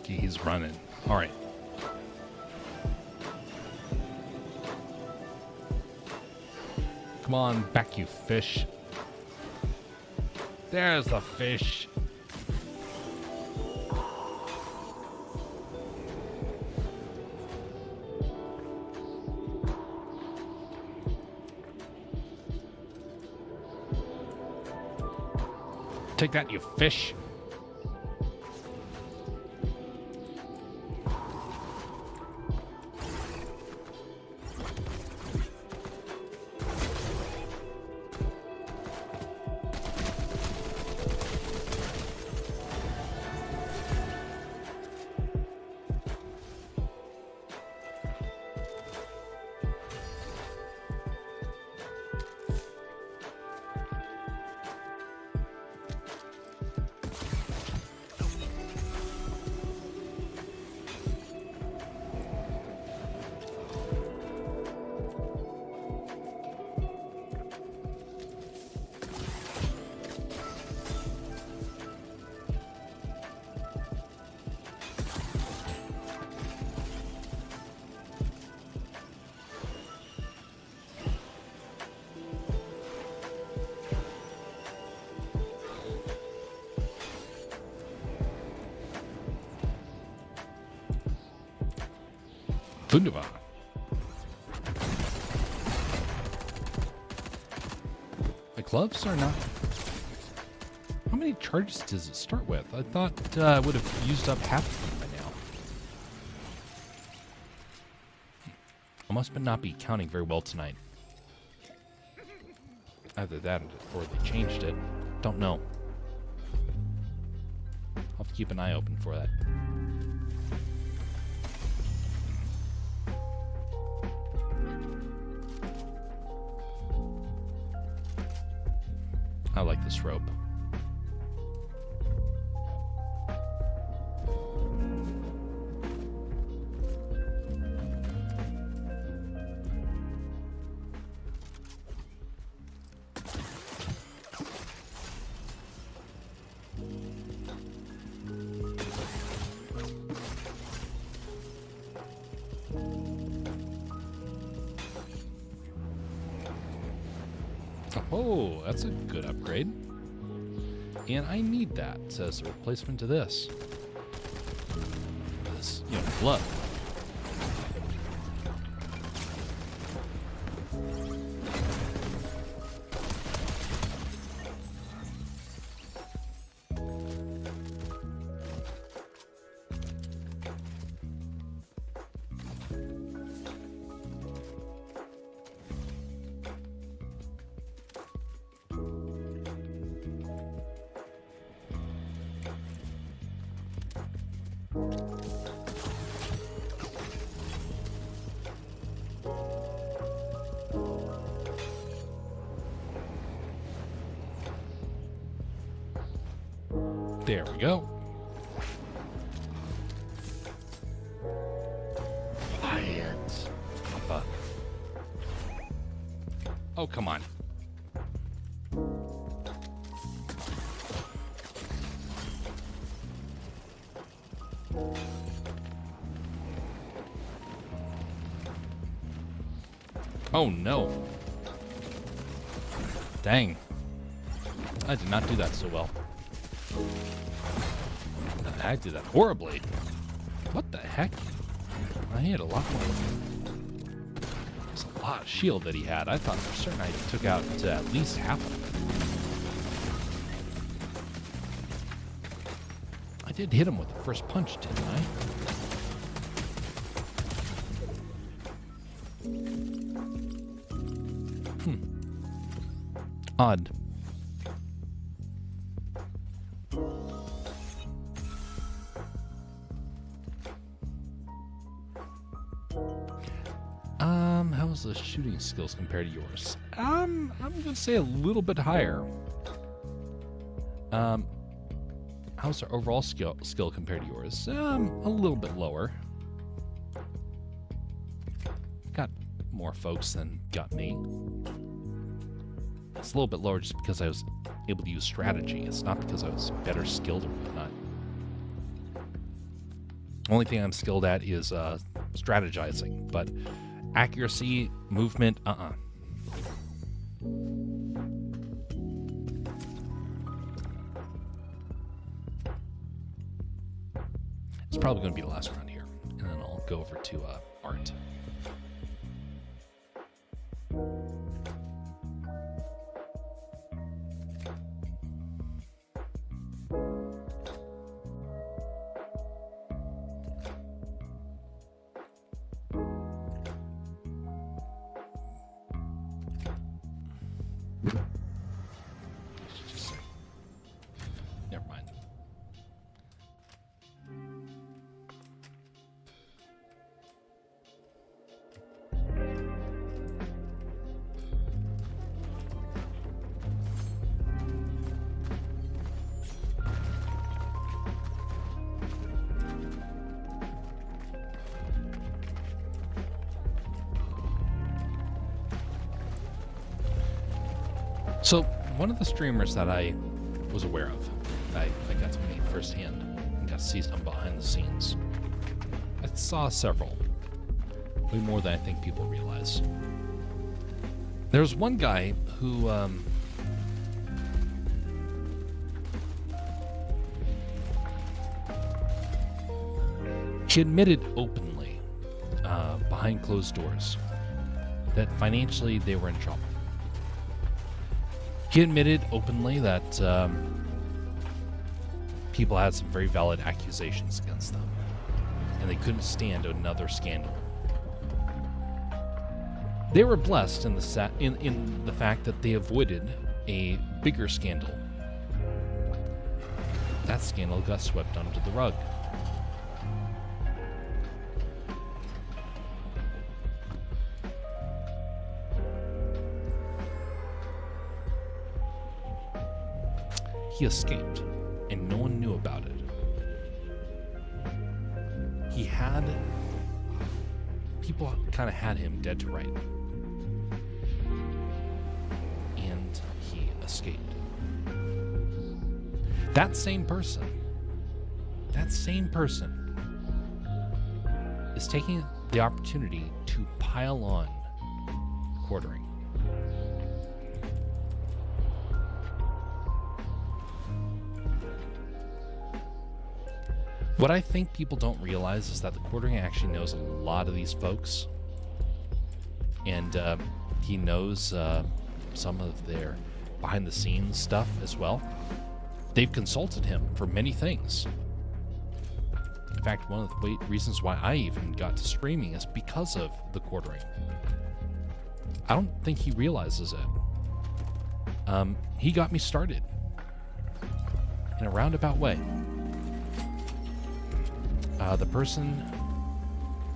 He's running. All right. Come on, back, you fish. There's the fish. Take that, you fish. Wunderbar. The gloves are not... How many charges does it start with? I thought I would have used up half of them by now. I must not be counting very well tonight. Either that or they changed it. Don't know. I'll have to keep an eye open for that. I like this rope. Oh, that's a good upgrade. And I need that as a replacement to this. This, blood. There we go. Quiet. Papa. Oh, come on. Oh, no. Dang. I did not do that so well. I did that horribly. What the heck? I had a lot more. There's a lot of shield that he had. I thought for certain I took out at least half of it. I did hit him with the first punch, didn't I? Odd. How's the shooting skills compared to yours? I'm gonna say a little bit higher. How's our overall skill compared to yours? A little bit lower. Got more folks than got me. It's a little bit lower just because I was able to use strategy. It's not because I was better skilled or whatnot. Only thing I'm skilled at is strategizing, but accuracy, movement, It's probably going to be the last round here, and then I'll go over to art. Never mind. So, one of the streamers that I was aware of, I got to meet firsthand, and got to see some behind the scenes. I saw several, way more than I think people realize. There's one guy who, he admitted openly, behind closed doors, that financially they were in trouble. He admitted openly that people had some very valid accusations against them, and they couldn't stand another scandal. They were blessed in the fact that they avoided a bigger scandal. That scandal got swept under the rug. He escaped, and no one knew about it. People kind of had him dead to right. And he escaped. That same person is taking the opportunity to pile on quartering. What I think people don't realize is that the quartering actually knows a lot of these folks, and he knows some of their behind-the-scenes stuff as well. They've consulted him for many things. In fact, one of the reasons why I even got to streaming is because of the quartering. I don't think he realizes it. He got me started in a roundabout way. The person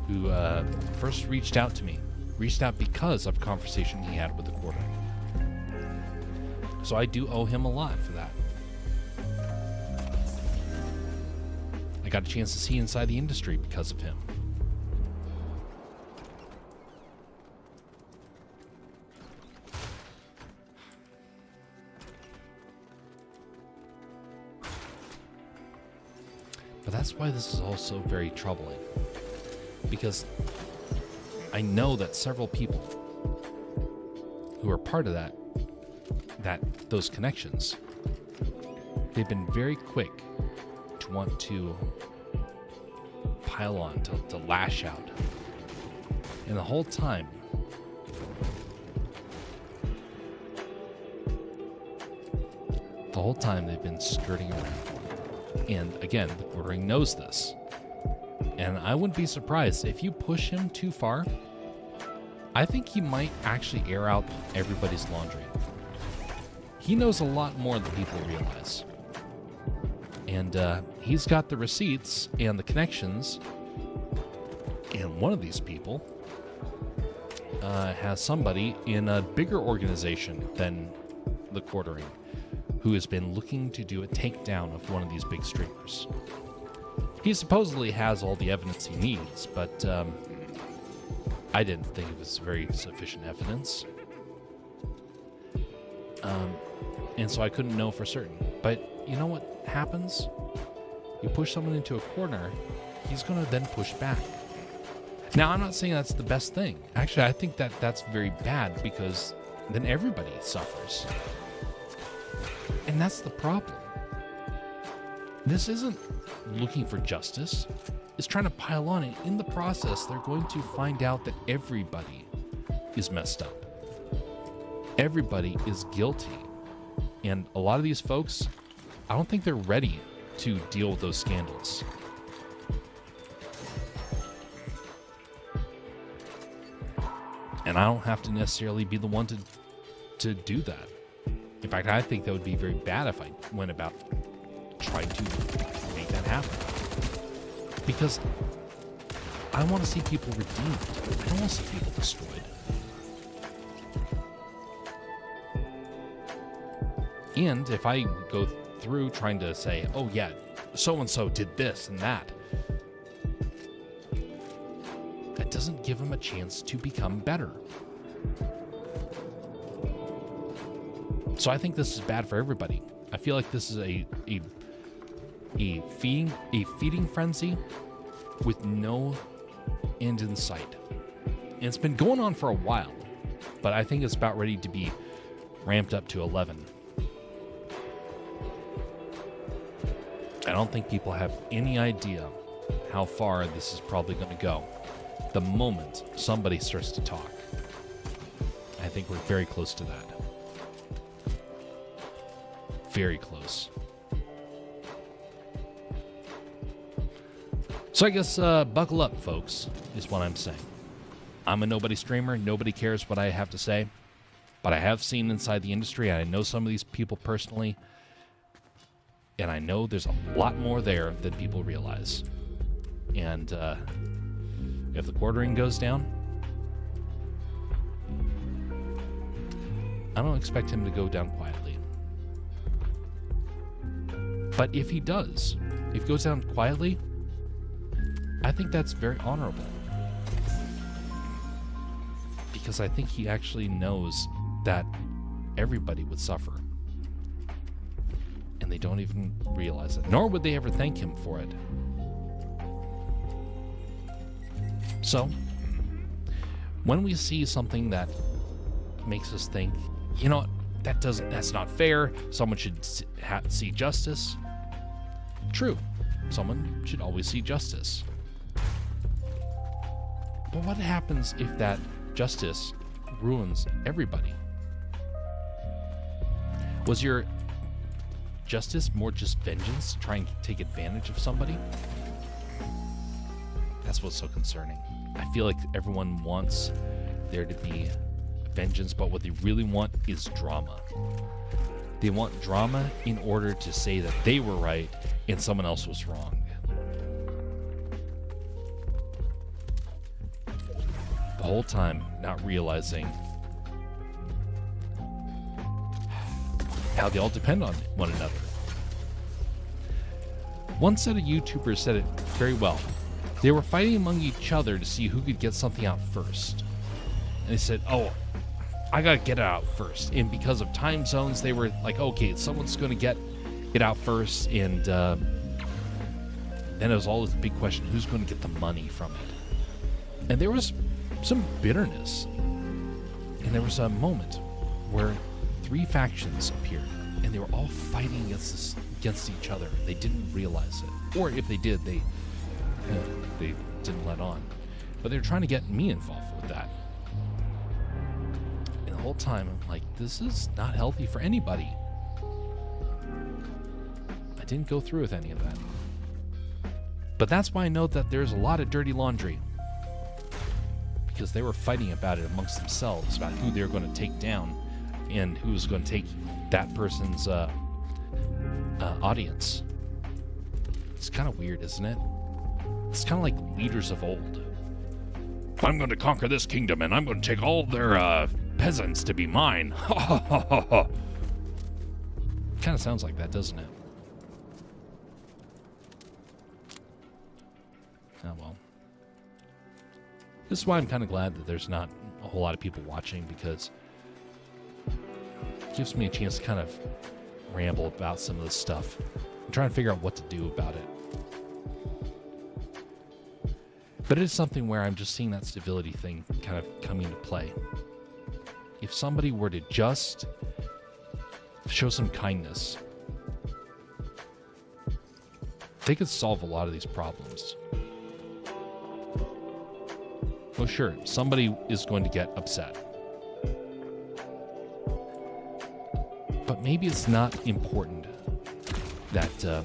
who first reached out to me reached out because of a conversation he had with the quartering. So I do owe him a lot for that. I got a chance to see inside the industry because of him. But that's why this is also very troubling. Because I know that several people who are part of those connections, they've been very quick to want to pile on, to lash out. And the whole time, they've been skirting around. And again, the quartering knows this. And I wouldn't be surprised if you push him too far. I think he might actually air out everybody's laundry. He knows a lot more than people realize. And he's got the receipts and the connections. And one of these people has somebody in a bigger organization than the quartering who has been looking to do a takedown of one of these big streamers. He supposedly has all the evidence he needs, but I didn't think it was very sufficient evidence. And so I couldn't know for certain. But you know what happens? You push someone into a corner, he's going to then push back. Now, I'm not saying that's the best thing. Actually, I think that that's very bad because then everybody suffers. And that's the problem. This isn't looking for justice. It's trying to pile on, and in the process, they're going to find out that everybody is messed up. Everybody is guilty. And a lot of these folks, I don't think they're ready to deal with those scandals. And I don't have to necessarily be the one to do that. In fact, I think that would be very bad if I went about trying to make that happen. Because I want to see people redeemed. I don't want to see people destroyed. And if I go through trying to say, oh yeah, so-and-so did this and that, that doesn't give them a chance to become better. So I think this is bad for everybody. I feel like this is a feeding frenzy with no end in sight. And it's been going on for a while, but I think it's about ready to be ramped up to 11. I don't think people have any idea how far this is probably going to go the moment somebody starts to talk. I think we're very close to that. Very close. So I guess buckle up, folks, is what I'm saying. I'm a nobody streamer. Nobody cares what I have to say. But I have seen inside the industry, and I know some of these people personally. And I know there's a lot more there than people realize. And if the quartering goes down, I don't expect him to go down quietly. But if he does, if he goes down quietly, I think that's very honorable. Because I think he actually knows that everybody would suffer. And they don't even realize it. Nor would they ever thank him for it. So, when we see something that makes us think, you know, that's not fair, someone should see justice. True. someone should always see justice. But what happens if that justice ruins everybody? Was your justice more just vengeance, trying to take advantage of somebody? That's what's so concerning. I feel like everyone wants there to be vengeance, but what they really want is drama. They want drama in order to say that they were right and someone else was wrong. The whole time not realizing how they all depend on one another. One set of YouTubers said it very well. They were fighting among each other to see who could get something out first. And they said, oh, I gotta get it out first. And because of time zones, they were like, okay, someone's gonna get it out first. And then it was always the big question, who's gonna get the money from it? And there was some bitterness. And there was a moment where 3 factions appeared, and they were all fighting against each other. They didn't realize it, or if they did, they didn't let on. But they were trying to get me involved with that. And the whole time, I'm like, this is not healthy for anybody. I didn't go through with any of that. But that's why I know that there's a lot of dirty laundry. Because they were fighting about it amongst themselves, about who they were going to take down and who was going to take that person's audience. It's kind of weird, isn't it? It's kind of like leaders of old. I'm going to conquer this kingdom, and I'm going to take all their peasants to be mine. Ha ha ha ha ha. Kind of sounds like that, doesn't it? Oh well. This is why I'm kind of glad that there's not a whole lot of people watching, because it gives me a chance to kind of ramble about some of this stuff. I'm trying to figure out what to do about it. But it is something where I'm just seeing that civility thing kind of coming into play. If somebody were to just show some kindness, they could solve a lot of these problems. Well, sure, somebody is going to get upset. But maybe it's not important that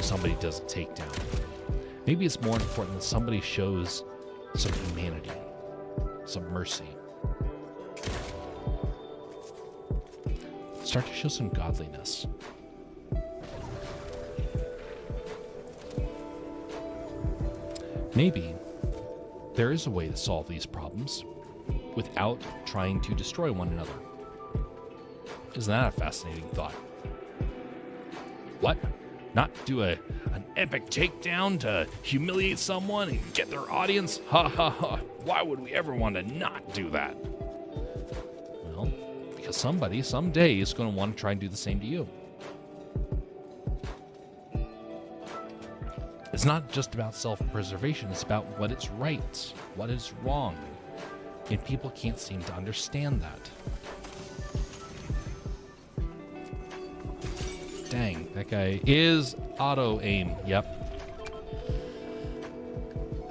somebody does a takedown. Maybe it's more important that somebody shows some humanity, some mercy. Start to show some godliness. Maybe there is a way to solve these problems without trying to destroy one another. Isn't that a fascinating thought? What? Not do an epic takedown to humiliate someone and get their audience? Ha ha ha. Why would we ever want to not do that? Well, because somebody someday is going to want to try and do the same to you. It's not just about self-preservation, it's about what is right, what is wrong. And people can't seem to understand that. Dang, that guy is auto-aim. Yep.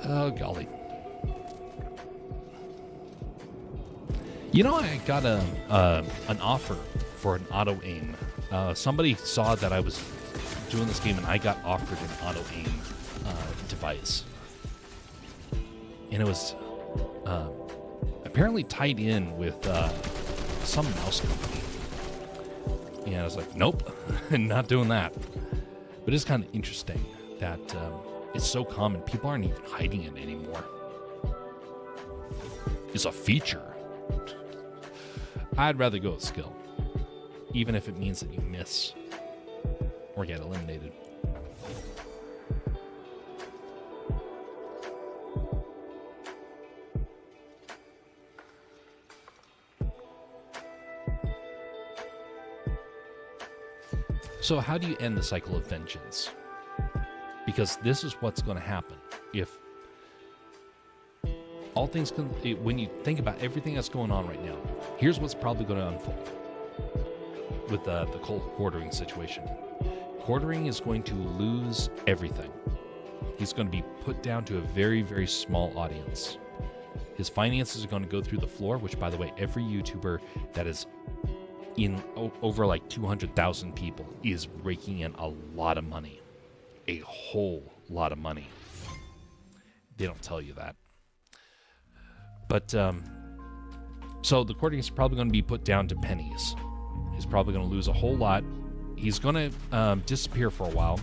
Oh, golly. You know, I got an offer for an auto-aim. Somebody saw that I was doing this game, and I got offered an auto-aim device. And it was apparently tied in with some mouse company. And I was like, nope, not doing that. But it's kind of interesting that it's so common. People aren't even hiding it anymore. It's a feature. I'd rather go with skill, even if it means that you miss or get eliminated. So how do you end the cycle of vengeance? Because this is what's going to happen. If all things when you think about everything that's going on right now, here's what's probably going to unfold with the cold quartering situation. quartering is going to lose everything. He's going to be put down to a very, very small audience. His finances are going to go through the floor, which, by the way, every YouTuber that is in over like 200,000 people is raking in a lot of money. A whole lot of money. They don't tell you that. But, so the quartering is probably going to be put down to pennies. He's probably going to lose a whole lot. He's going to disappear for a while.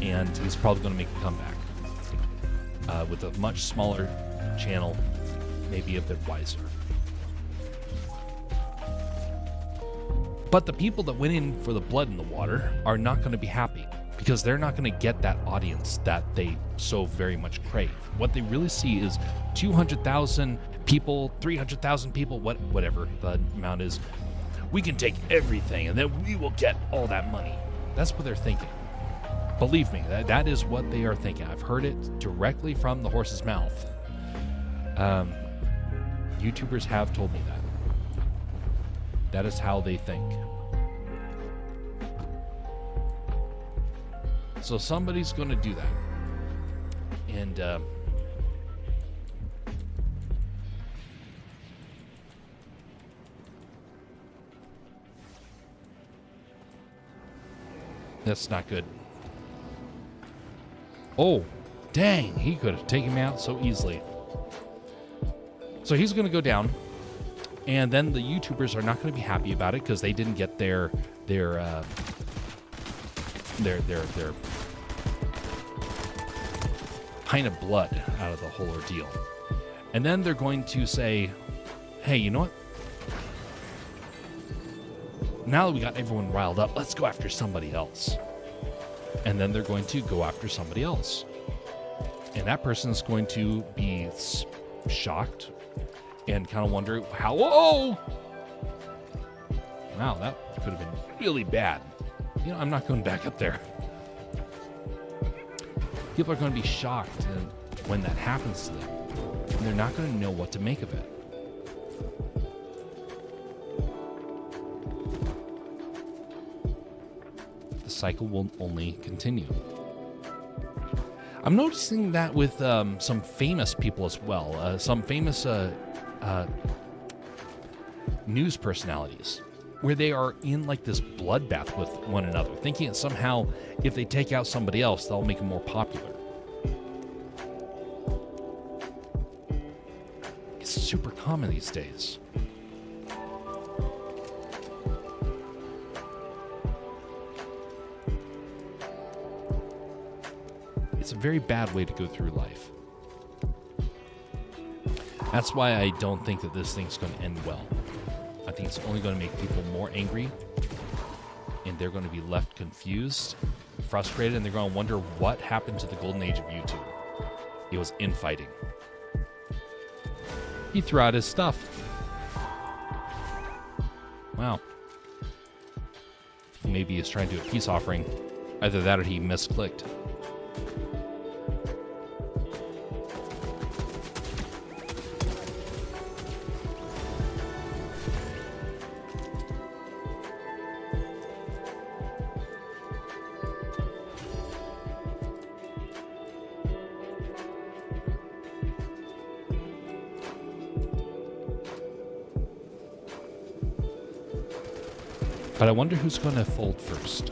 And he's probably going to make a comeback. With a much smaller channel, maybe a bit wiser. But the people that went in for the blood in the water are not going to be happy because they're not going to get that audience that they so very much crave. What they really see is 200,000 people, 300,000 people, whatever the amount is. We can take everything and then we will get all that money. That's what they're thinking. Believe me, that is what they are thinking. I've heard it directly from the horse's mouth. YouTubers have told me that. That is how they think. So somebody's going to do that. And that's not good. Oh, dang, he could have taken me out so easily. So he's going to go down, and then the YouTubers are not going to be happy about it because they didn't get their pint of blood out of the whole ordeal. And then they're going to say, hey, you know what? Now that we got everyone riled up, let's go after somebody else. And then they're going to go after somebody else. And that person is going to be shocked and kind of wonder how, whoa! Wow, that could have been really bad. You know, I'm not going back up there. People are going to be shocked when that happens to them. And they're not going to know what to make of it. The cycle will only continue. I'm noticing that with some famous people as well. Some famous news personalities, where they are in like this bloodbath with one another, thinking that somehow if they take out somebody else, they'll make them more popular. It's super common these days. It's a very bad way to go through life. That's why I don't think that this thing's going to end well. I think it's only going to make people more angry, and they're going to be left confused, frustrated, and they're going to wonder what happened to the golden age of YouTube. It was infighting. He threw out his stuff. Wow. Maybe he's trying to do a peace offering. Either that or he misclicked. But I wonder who's going to fold first.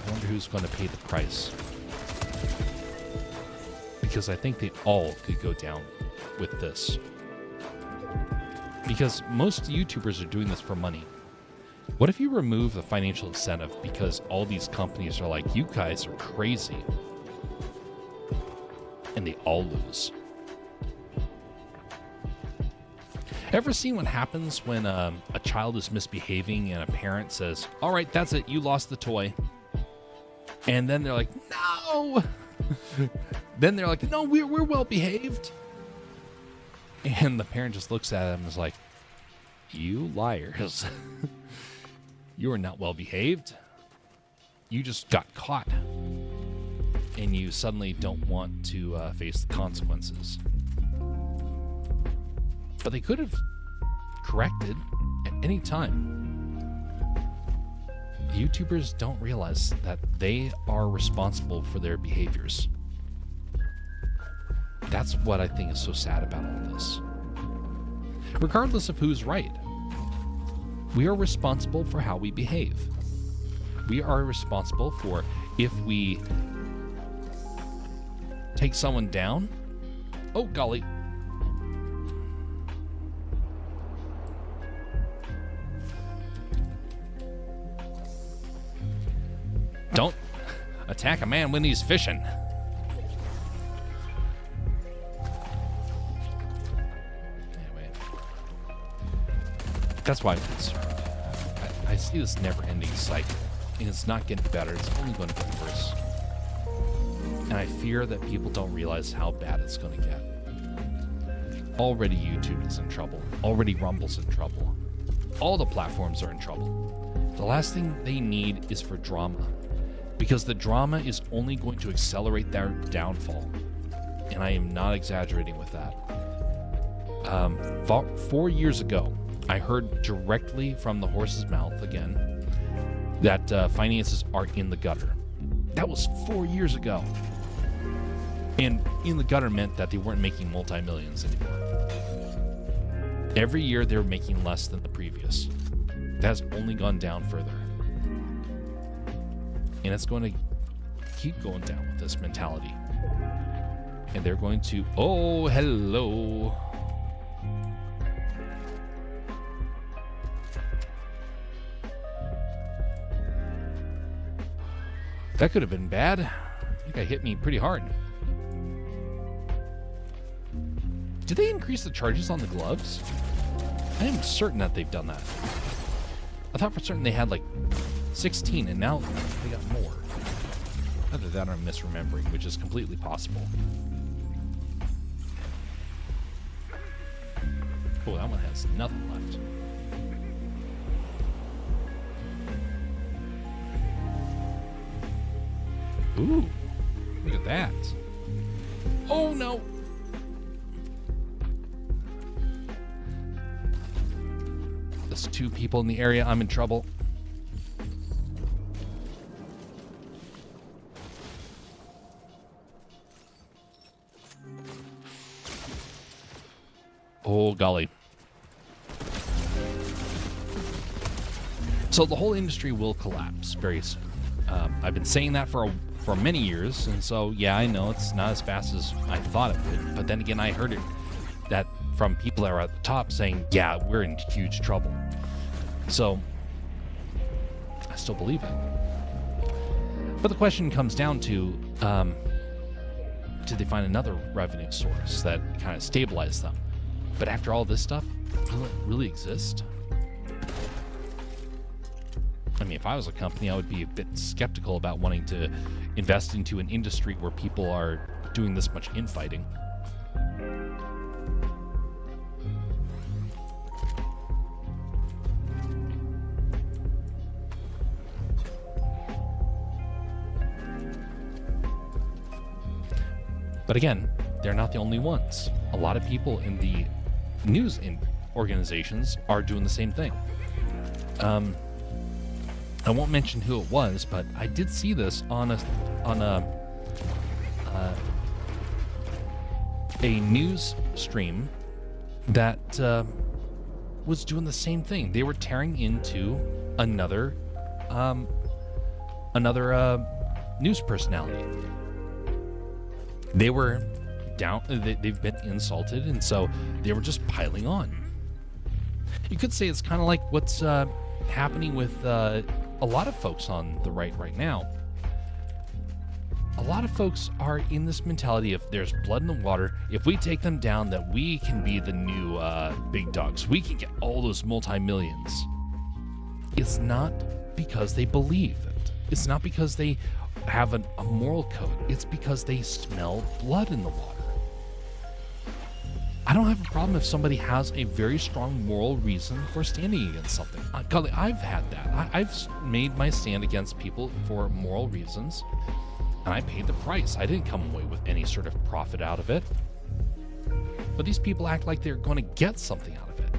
I wonder who's going to pay the price. Because I think they all could go down with this. Because most YouTubers are doing this for money. What if you remove the financial incentive because all these companies are like, you guys are crazy. And they all lose. Ever seen what happens when a child is misbehaving and a parent says, all right, that's it, you lost the toy. And then they're like, no. Then they're like, no, we're well behaved. And the parent just looks at them and is like, you liars. You are not well behaved. You just got caught. And you suddenly don't want to face the consequences. But they could have corrected at any time. YouTubers don't realize that they are responsible for their behaviors. That's what I think is so sad about all this. Regardless of who's right, we are responsible for how we behave. We are responsible for if we take someone down. Oh, golly. Don't attack a man when he's fishing. Anyway, that's why I'm concerned. I see this never-ending cycle, and it's not getting better. It's only going to get worse. And I fear that people don't realize how bad it's going to get. Already YouTube is in trouble. Already Rumble's in trouble. All the platforms are in trouble. The last thing they need is for drama, because the drama is only going to accelerate their downfall. And I am not exaggerating with that. 4 years ago, I heard directly from the horse's mouth again that finances are in the gutter. That was 4 years ago. And in the gutter meant that they weren't making multi-millions anymore. Every year they were making less than the previous. That has only gone down further. And it's going to keep going down with this mentality. And they're going to... Oh, hello. That could have been bad. I think I hit me pretty hard. Did they increase the charges on the gloves? I am certain that they've done that. I thought for certain they had like 16 and now they got more. Either that or I'm misremembering, which is completely possible. Oh, that one has nothing left. Ooh, look at that. Oh, no. There's 2 people in the area. I'm in trouble. Oh, golly. So the whole industry will collapse very soon. I've been saying that for many years, and so yeah, I know it's not as fast as I thought it would. But then again, I heard it that from people that are at the top saying, "Yeah, we're in huge trouble." So I still believe it. But the question comes down to, did they find another revenue source that kind of stabilized them? But after all this stuff, will it really exist? I mean, if I was a company, I would be a bit skeptical about wanting to invest into an industry where people are doing this much infighting. But again, they're not the only ones. A lot of people in the news organizations are doing the same thing. I won't mention who it was, but I did see this on a news stream that was doing the same thing. They were tearing into another news personality. They were down. They've been insulted, and so they were just piling on. You could say it's kind of like what's happening with a lot of folks on the right now. A lot of folks are in this mentality of there's blood in the water. If we take them down, that we can be the new big dogs. We can get all those multi-millions. It's not because they believe it. It's not because they have a moral code. It's because they smell blood in the water. I don't have a problem if somebody has a very strong moral reason for standing against something. I've had that. I've made my stand against people for moral reasons, and I paid the price. I didn't come away with any sort of profit out of it. But these people act like they're going to get something out of it.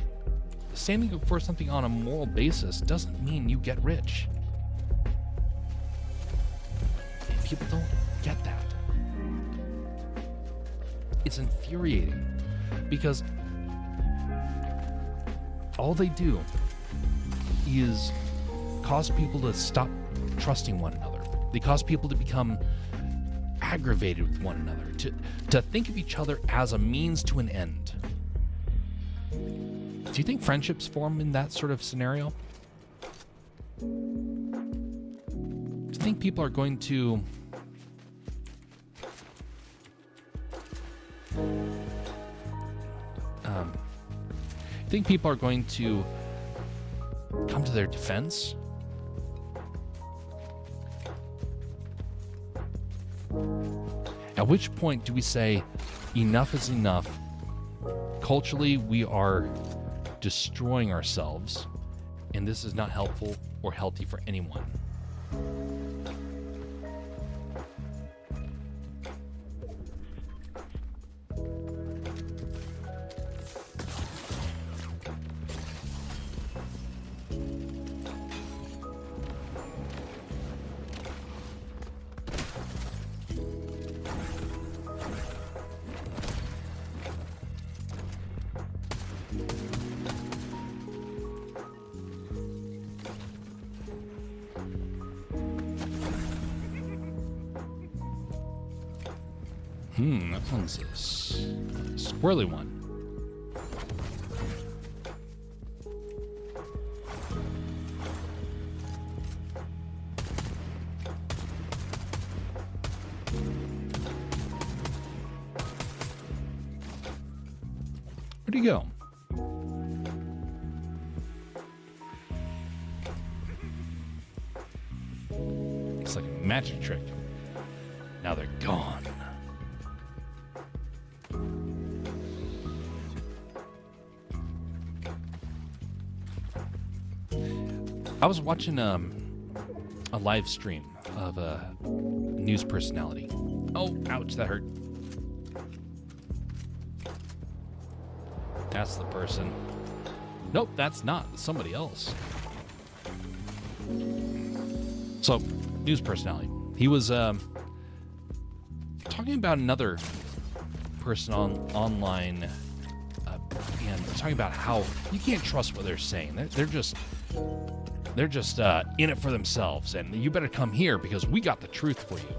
Standing for something on a moral basis doesn't mean you get rich. people don't get that. It's infuriating because all they do is cause people to stop trusting one another. They cause people to become aggravated with one another, to think of each other as a means to an end. Do you think friendships form in that sort of scenario? Do you think people are going to come to their defense? At which point do we say, enough is enough? Culturally, we are destroying ourselves, and this is not helpful or healthy for anyone. That one's a squirrely one. Where'd he go? It's like a magic trick. Now they're gone. I was watching a live stream of a news personality. Oh, ouch, that hurt. That's the person. Nope, that's not. Somebody else. So, news personality. He was talking about another person online and talking about how you can't trust what they're saying. They're just in it for themselves, and you better come here because we got the truth for you.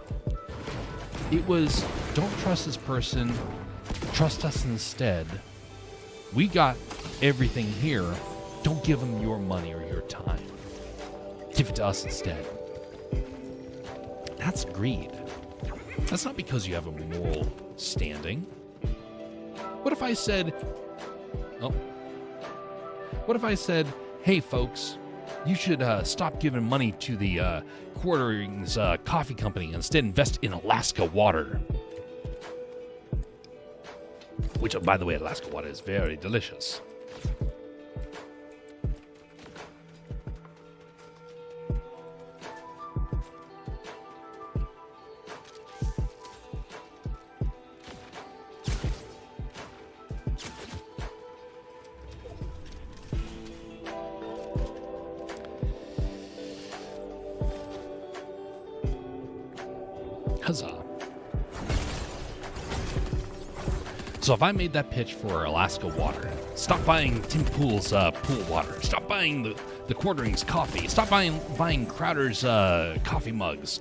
It was, don't trust this person, trust us instead. We got everything here. Don't give them your money or your time. Give it to us instead. That's greed. That's not because you have a moral standing. What if I said, hey folks, you should stop giving money to the Quarterings coffee company and instead invest in Alaska water. Which, by the way, Alaska water is very delicious. Huzzah. So if I made that pitch for Alaska water, stop buying Tim Pool's pool water, stop buying the Quarterings coffee, stop buying Crowder's coffee mugs,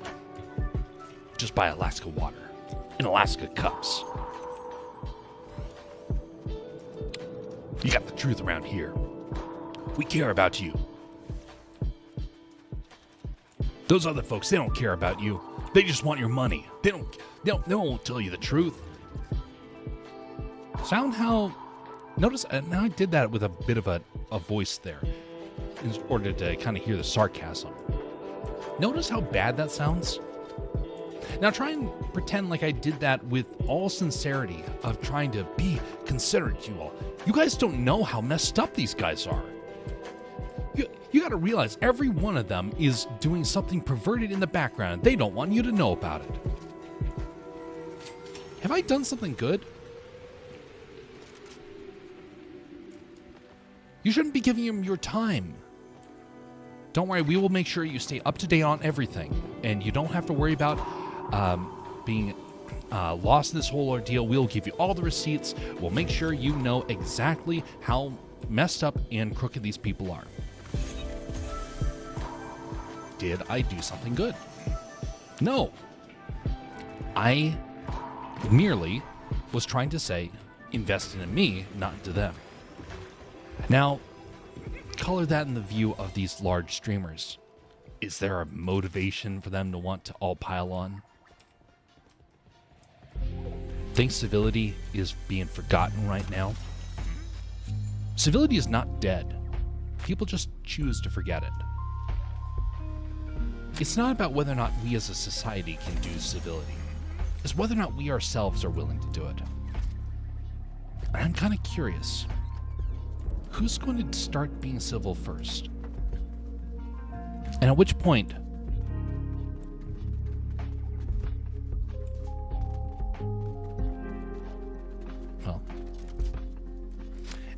just buy Alaska water in Alaska cups. You got the truth around here. We care about you. Those other folks, they don't care about you. They just want your money. They won't tell you the truth. Notice, now I did that with a bit of a voice there in order to kind of hear the sarcasm. Notice how bad that sounds? Now try and pretend like I did that with all sincerity of trying to be considerate to you all. You guys don't know how messed up these guys are. You got to realize every one of them is doing something perverted in the background. They don't want you to know about it. Have I done something good? You shouldn't be giving them your time. Don't worry, we will make sure you stay up to date on everything, and you don't have to worry about being lost in this whole ordeal. We'll give you all the receipts. We'll make sure you know exactly how messed up and crooked these people are. Did I do something good? No. I merely was trying to say, invest in me, not into them. Now, color that in the view of these large streamers. Is there a motivation for them to want to all pile on? Think civility is being forgotten right now? Civility is not dead. People just choose to forget it. It's not about whether or not we as a society can do civility. It's whether or not we ourselves are willing to do it. And I'm kind of curious. Who's going to start being civil first? And at which point... Well...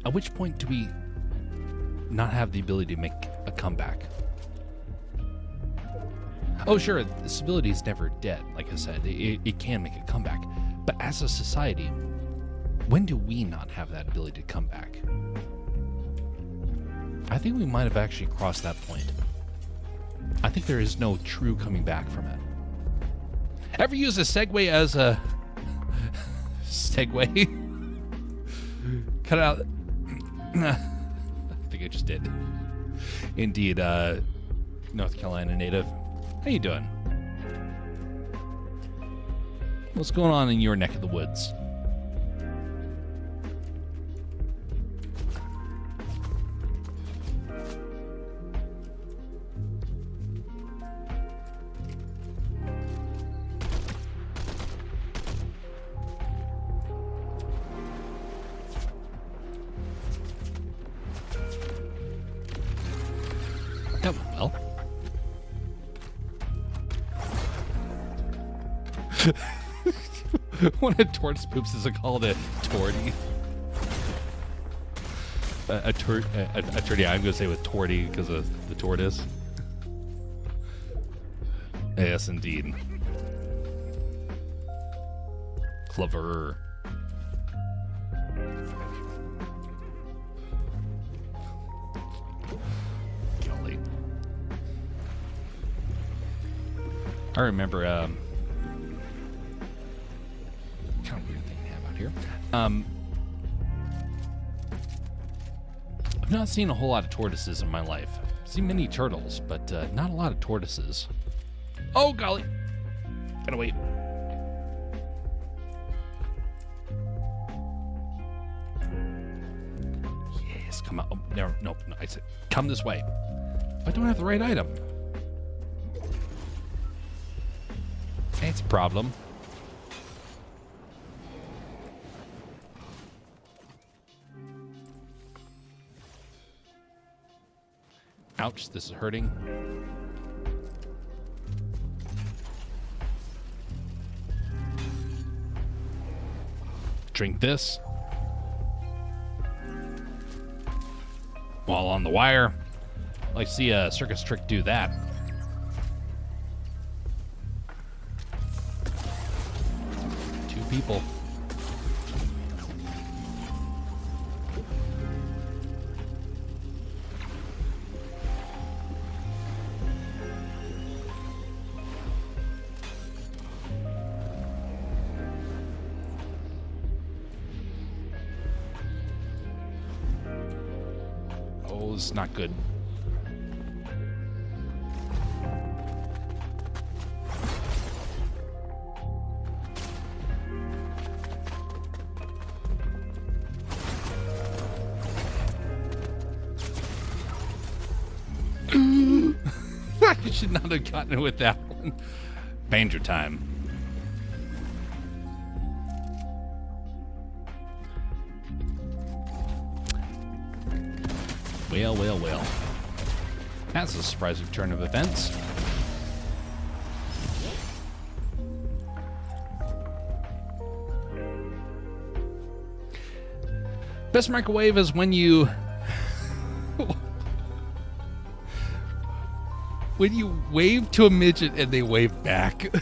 At which point do we not have the ability to make a comeback? Oh, sure, civility is never dead, like I said. It can make a comeback. But as a society, when do we not have that ability to come back? I think we might have actually crossed that point. I think there is no true coming back from it. Ever use a segue as a... segue? Cut it out. I think I just did. Indeed, North Carolina native. How you doing? What's going on in your neck of the woods? That went well. When a tortoise poops, is it called a torty? A torty. I'm going to say with torty because of the tortoise. Yes, indeed. Clever. Golly. I remember, kind of weird thing to have out here. I've not seen a whole lot of tortoises in my life. I've seen many turtles, but not a lot of tortoises. Oh, golly. Gotta wait. Yes, come on. Oh, no, I said, come this way. I don't have the right item. It's a problem. Ouch, this is hurting. Drink this. While on the wire. I'd like to see a circus trick do that. Two people. Oh, this is not good. I should not have gotten it with that one. Banjo time. Well. That's a surprising turn of events. Best microwave is when you... when you wave to a midget and they wave back.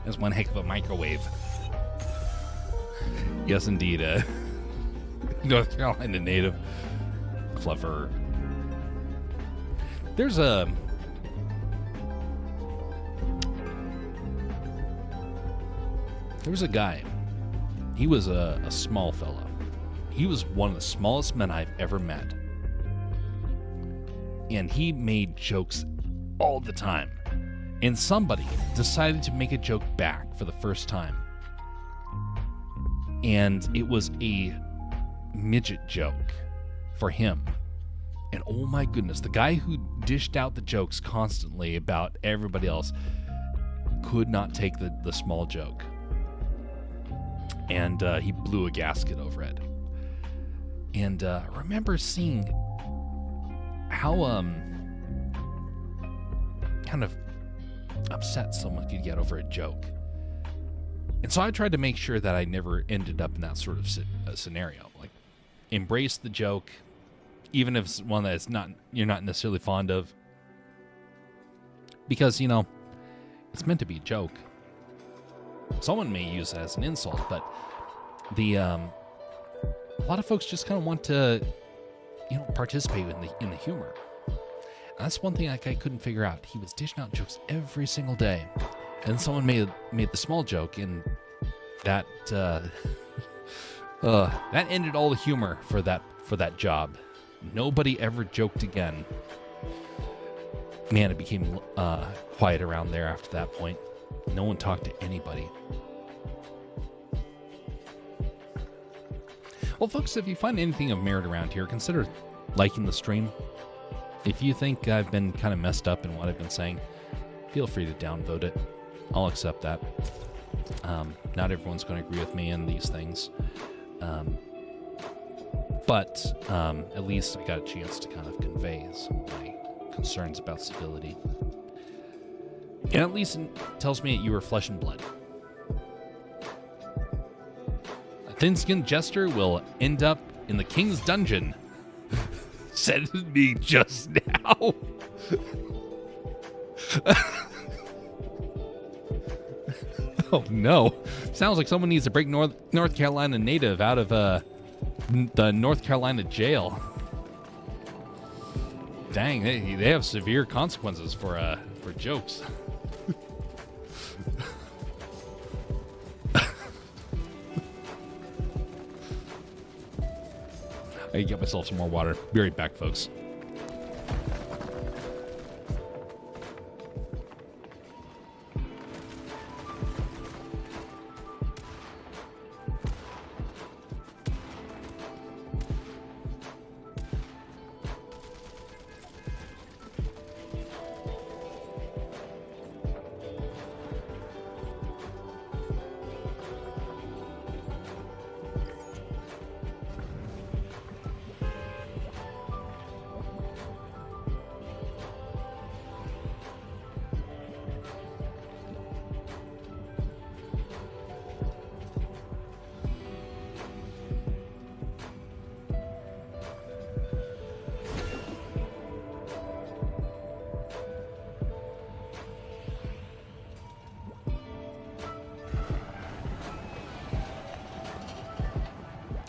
That's one heck of a microwave. Yes, indeed. North Carolina native. Clever. There was a guy. He was a small fella. He was one of the smallest men I've ever met. And he made jokes all the time. And somebody decided to make a joke back for the first time. And it was a midget joke for him. And oh my goodness, the guy who dished out the jokes constantly about everybody else could not take the small joke. And he blew a gasket over it. And I remember seeing how kind of upset someone could get over a joke. And so I tried to make sure that I never ended up in that sort of scenario. Like, embrace the joke, even if it's one that you're not necessarily fond of. Because, it's meant to be a joke. Someone may use it as an insult, but a lot of folks just kind of want to, participate in the humor. And that's one thing I couldn't figure out. He was dishing out jokes every single day, and someone made the small joke, and that that ended all the humor for that job. Nobody ever joked again. Man, it became quiet around there after that point. No one talked to anybody. Well, folks, if you find anything of merit around here, consider liking the stream. If you think I've been kind of messed up in what I've been saying, feel free to downvote it. I'll accept that. Not everyone's going to agree with me in these things. But at least I got a chance to kind of convey some of my concerns about civility. And at least it tells me that you were flesh and blood. A thin-skinned jester will end up in the king's dungeon. Said to me just now. Oh no. Sounds like someone needs to break North Carolina native out of the North Carolina jail. Dang, they have severe consequences for jokes. I can get myself some more water. Be right back, folks.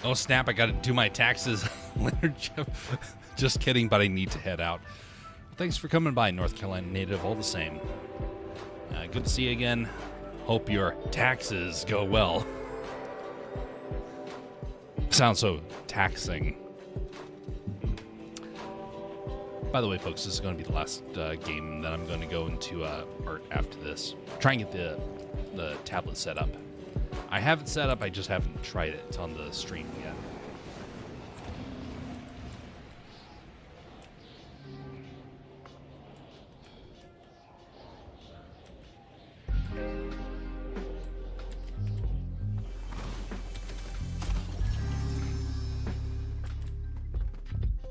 Oh snap, I gotta do my taxes. Just kidding, but I need to head out. Thanks for coming by, North Carolina native, all the same. Good to see you again. Hope your taxes go well. Sounds so taxing. By the way, folks, this is going to be the last game that I'm going to go into art after this. Try and get the tablet set up. I have it set up, I just haven't tried it on the stream yet.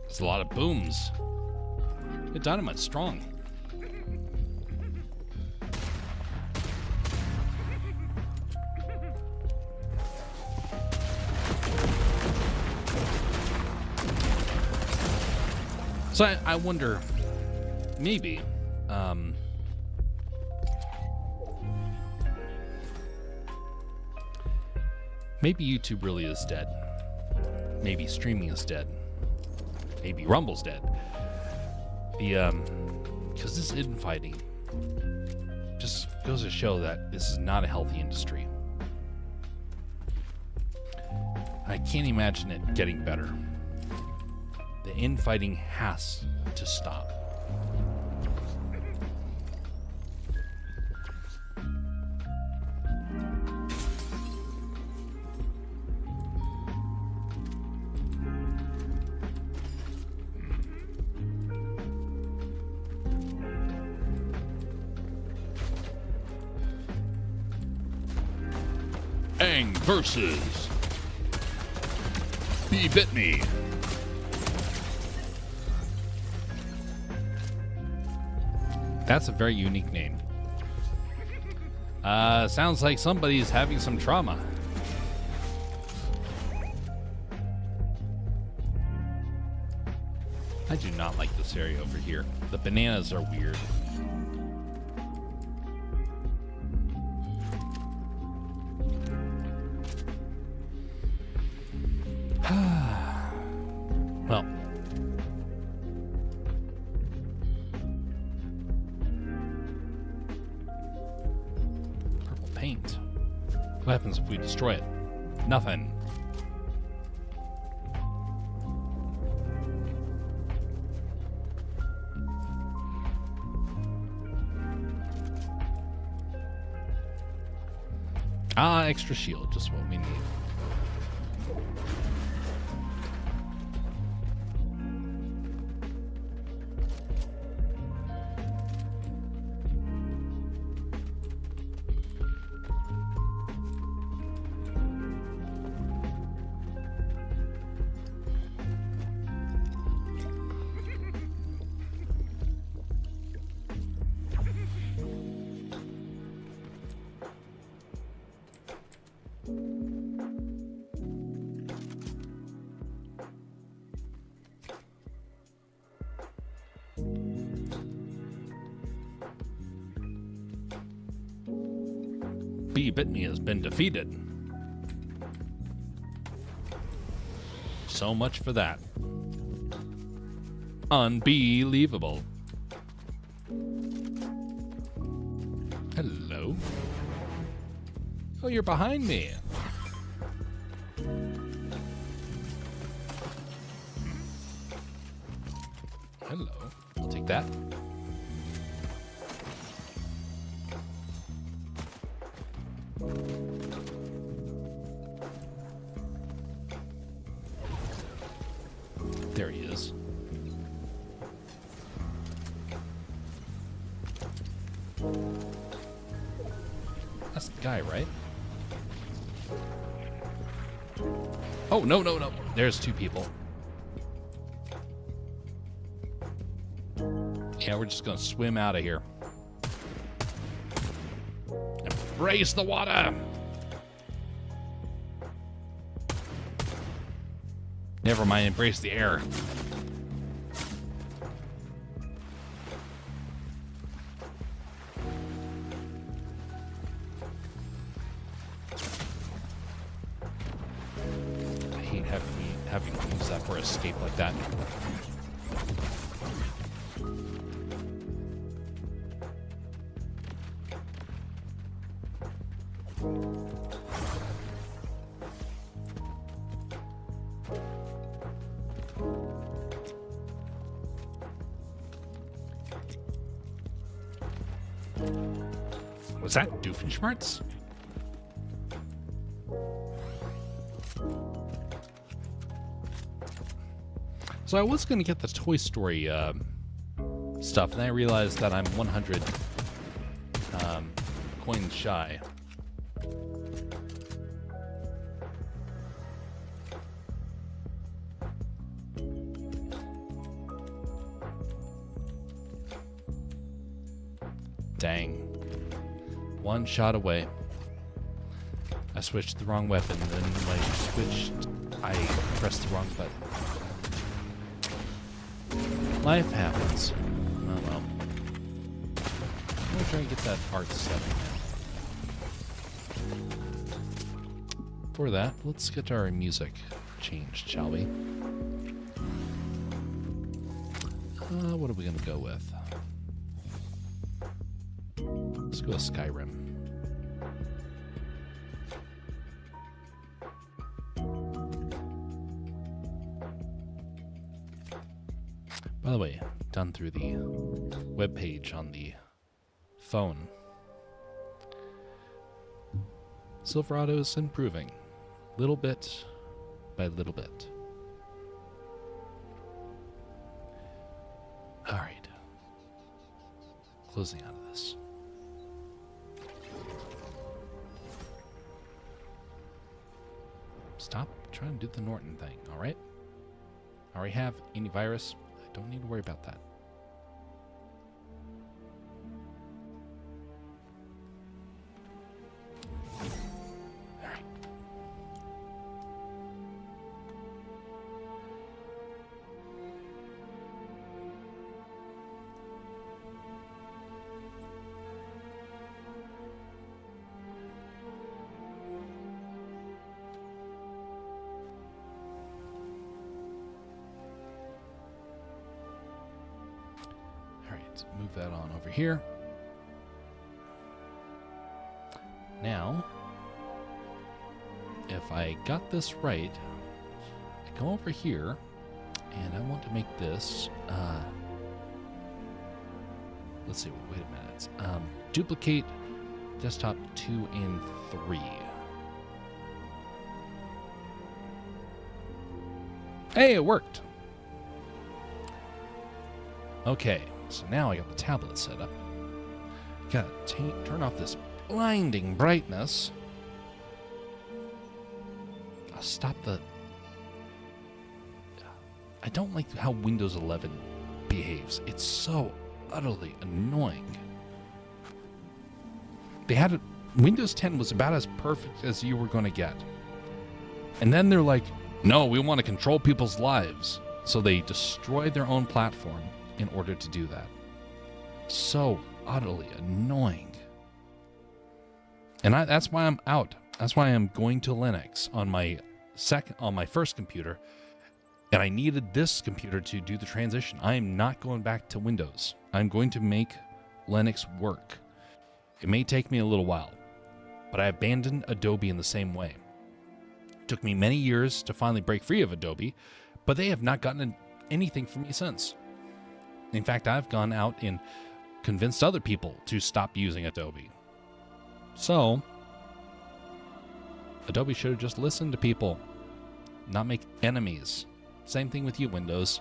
There's a lot of booms. The dynamite's strong. So I wonder, maybe, Maybe YouTube really is dead. Maybe streaming is dead. Maybe Rumble's dead. Because this infighting just goes to show that this is not a healthy industry. I can't imagine it getting better. The infighting has to stop. Aang versus B Bit Me. That's a very unique name. Sounds like somebody's having some trauma. I do not like this area over here. The bananas are weird. Well, purple paint. What happens if we destroy it? Nothing. Ah, extra shield, just what we need. B Bit Me has been defeated. So much for that. Unbelievable. Hello. Oh, you're behind me. Hello. I'll take that. There he is. That's the guy, right? Oh, no, no, no. There's two people. Yeah, we're just gonna swim out of here. Embrace the water! Never mind, embrace the air. I hate having to use that for escape like that. Was that Doofenshmirtz? So I was going to get the Toy Story stuff, and I realized that I'm 100 coins shy. Dang. One shot away. I switched the wrong weapon, then I pressed the wrong button. Life happens. Oh well. I'm gonna try and get that art stuff. before that, let's get our music changed, shall we? What are we going to go with? Let's go with Skyrim. By the way, done through the web page on the phone. Silverado is improving, little bit by little bit. All right, closing out of this. Stop trying to do the Norton thing, all right? I already have antivirus. I don't need to worry about that. Move that on over here. Now, if I got this right, I go over here, and I want to make this, let's see, wait a minute. Duplicate desktop 2 and 3. Hey, it worked. Okay. So now I got the tablet set up. Gotta turn off this blinding brightness. I'll stop the... I don't like how Windows 11 behaves. It's so utterly annoying. They had it... Windows 10 was about as perfect as you were going to get. And then they're like, no, we want to control people's lives. So they destroy their own platform in order to do that. So utterly annoying. And that's why I'm out. That's why I'm going to Linux on my first computer. And I needed this computer to do the transition. I am not going back to Windows. I'm going to make Linux work. It may take me a little while, but I abandoned Adobe in the same way. It took me many years to finally break free of Adobe, but they have not gotten anything from me since. In fact, I've gone out and convinced other people to stop using Adobe. So, Adobe should have just listened to people, not make enemies. Same thing with you, Windows.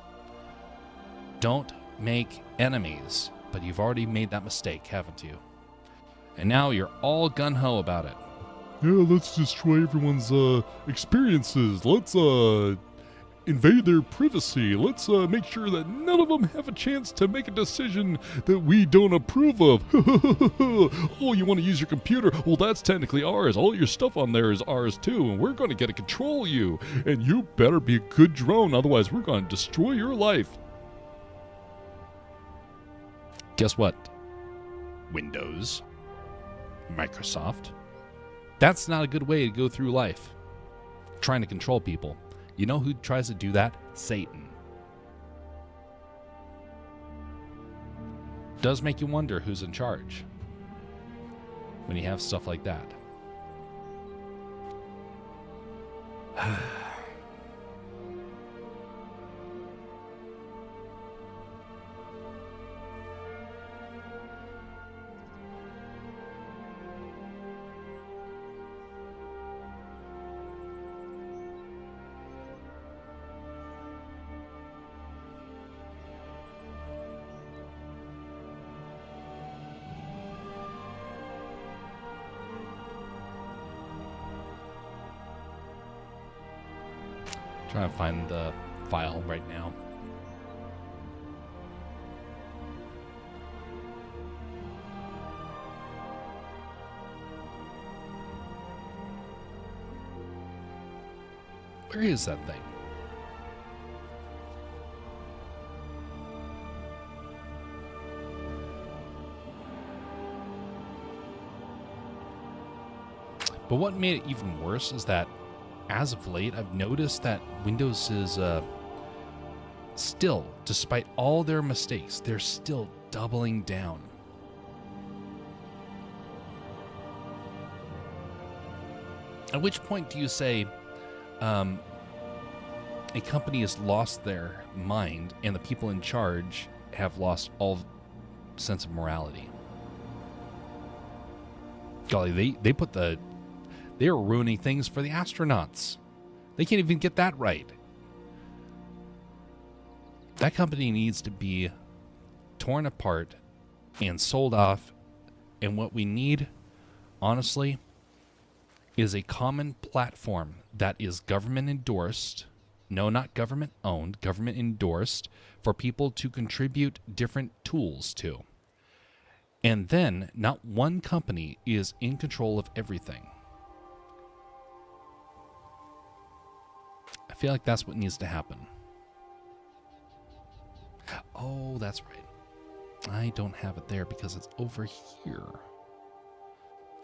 Don't make enemies, but you've already made that mistake, haven't you? And now you're all gung-ho about it. Yeah, let's destroy everyone's experiences. Let's invade their privacy. Let's make sure that none of them have a chance to make a decision that we don't approve of. Oh, you want to use your computer? Well, that's technically ours. All your stuff on there is ours too, and we're going to get to control you. And you better be a good drone, otherwise we're going to destroy your life. Guess what? Windows, Microsoft. That's not a good way to go through life. Trying to control people. You know who tries to do that? Satan. Does make you wonder who's in charge when you have stuff like that. Trying to find the file right now. Where is that thing? But what made it even worse is that as of late, I've noticed that Windows is still, despite all their mistakes, they're still doubling down. At which point do you say a company has lost their mind and the people in charge have lost all sense of morality? Golly, they are ruining things for the astronauts. They can't even get that right. That company needs to be torn apart and sold off. And what we need, honestly, is a common platform that is government endorsed. No, not government owned, government endorsed, for people to contribute different tools to. And then not one company is in control of everything. I feel like that's what needs to happen. Oh, that's right. I don't have it there because it's over here.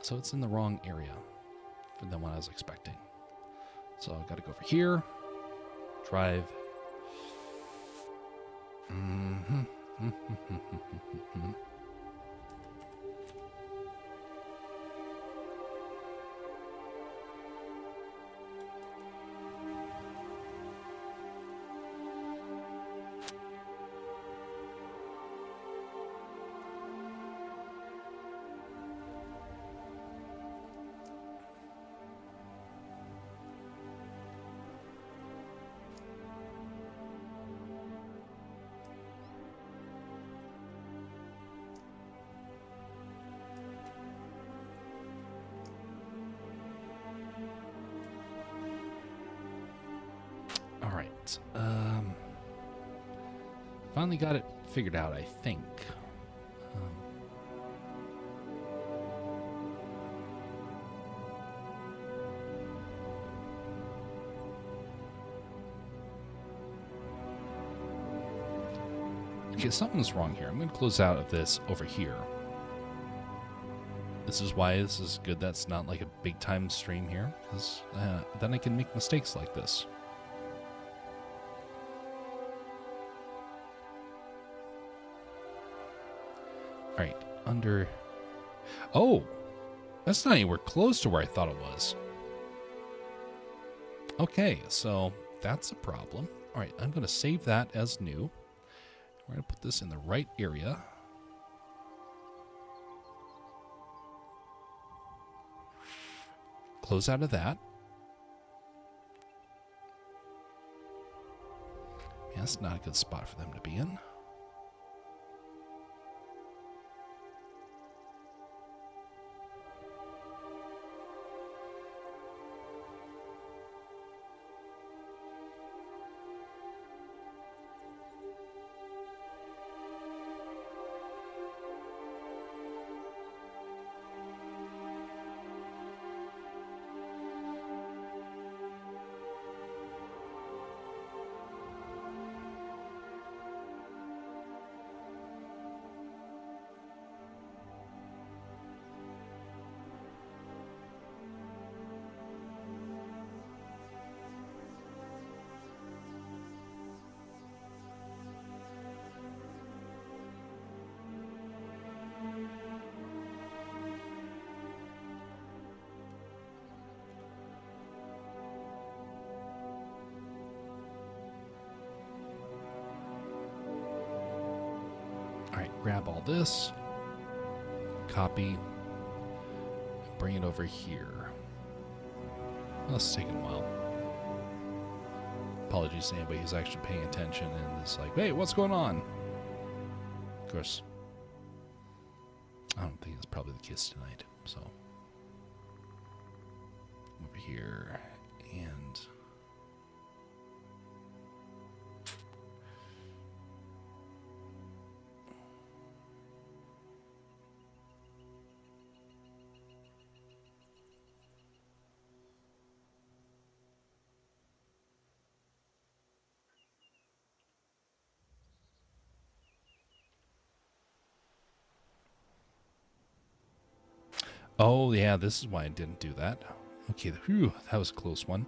So it's in the wrong area than what I was expecting. So I've got to go over here. Drive. All right. Finally got it figured out, I think. Okay, something's wrong here. I'm going to close out of this over here. This is why this is good that's not like a big time stream here, because then I can make mistakes like this. All right, under... Oh! That's not anywhere close to where I thought it was. Okay, so that's a problem. All right, I'm going to save that as new. We're going to put this in the right area. Close out of that. Yeah, that's not a good spot for them to be in. Grab all this, copy, bring it over here. Well, this is taking a while. Apologies to anybody who's actually paying attention and is like, hey, what's going on? Of course, I don't think it's probably the case tonight, so. Over here, and... Oh, yeah, this is why I didn't do that. Okay, whew, that was a close one.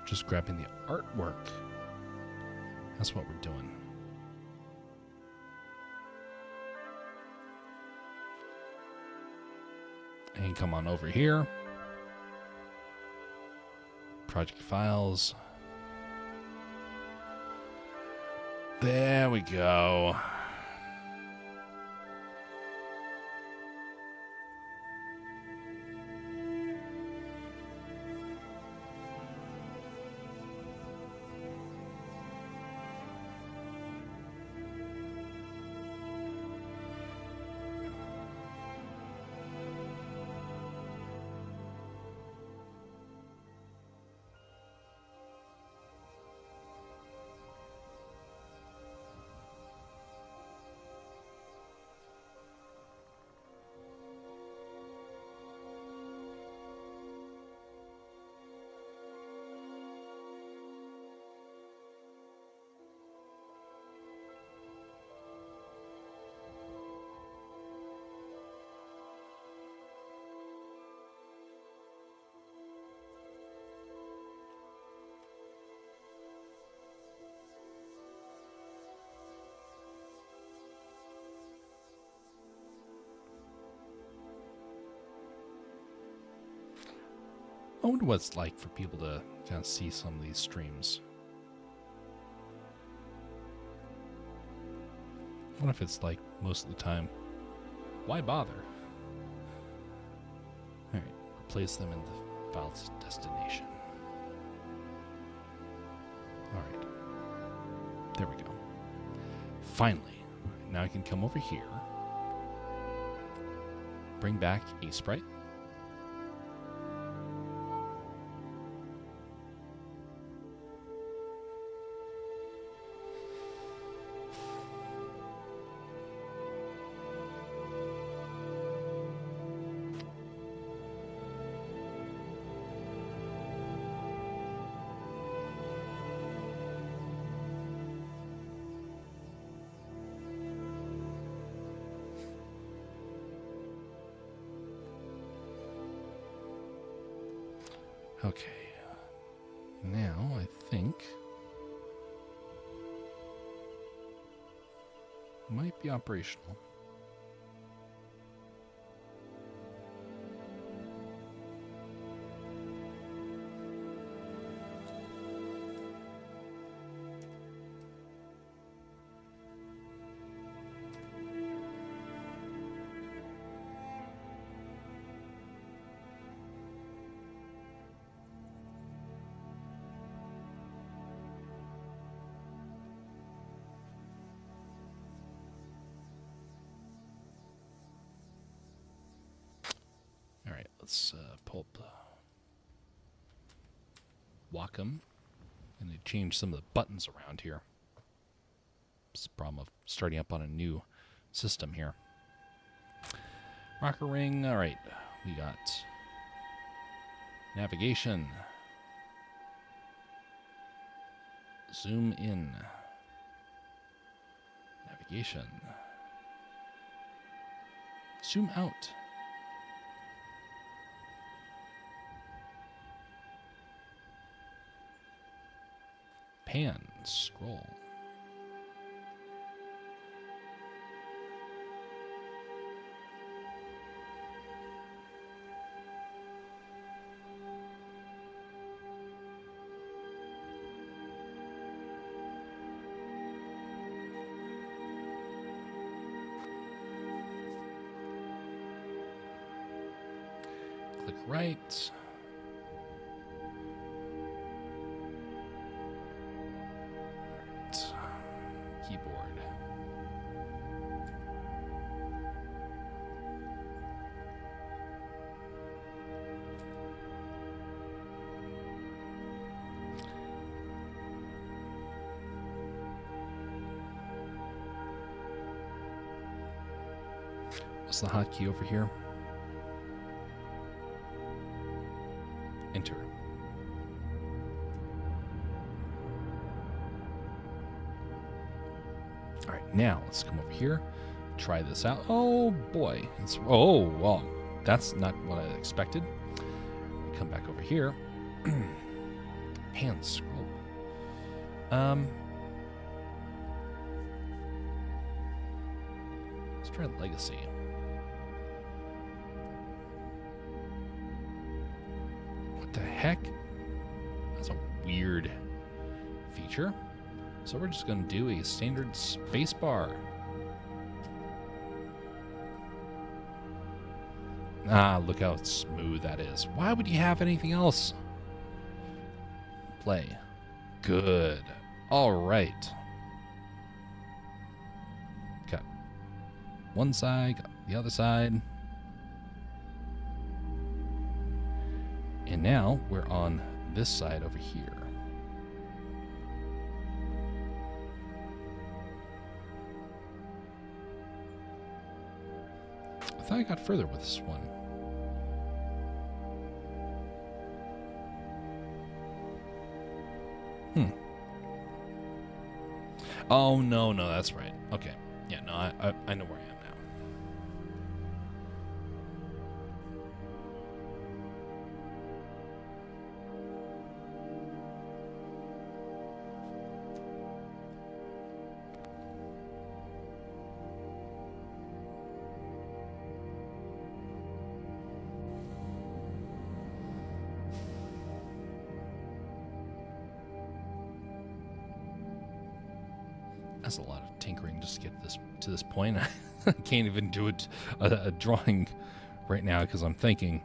just grabbing the artwork. That's what we're doing. And come on over here. Project files. There we go. I wonder what it's like for people to kind of see some of these streams. I wonder if it's like most of the time, why bother? Alright, replace them in the file's destination. Alright. There we go. Finally. Now I can come over here. Bring back a sprite. Okay, now I think it might be operational. Alright, let's pull up Wacom and they change some of the buttons around here. It's the problem of starting up on a new system here. Rocker ring, alright, we got navigation, zoom in, navigation, zoom out. Pan, scroll. Click right. Keyboard. What's the hotkey over here? Enter. All right, now let's come over here, try this out. Oh boy, oh well, that's not what I expected. Come back over here. Pan scroll. Let's try legacy. What the heck? That's a weird feature. So we're just going to do a standard spacebar. Ah, look how smooth that is. Why would you have anything else? Play. Good. All right. Got one side, got the other side. And now we're on this side over here. I thought I got further with this one. Oh, no, that's right. Okay. Yeah, no, I know where I am now. That's a lot of tinkering just to get this to this point. I can't even do a drawing right now because I'm thinking.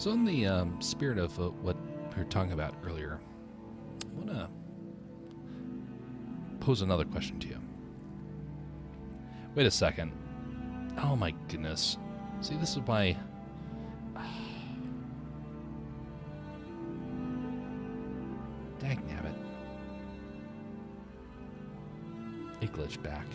So in the spirit of what we were talking about earlier, I want to pose another question to you. Wait a second. Oh my goodness. See, this is why... Dagnabbit. It glitched back.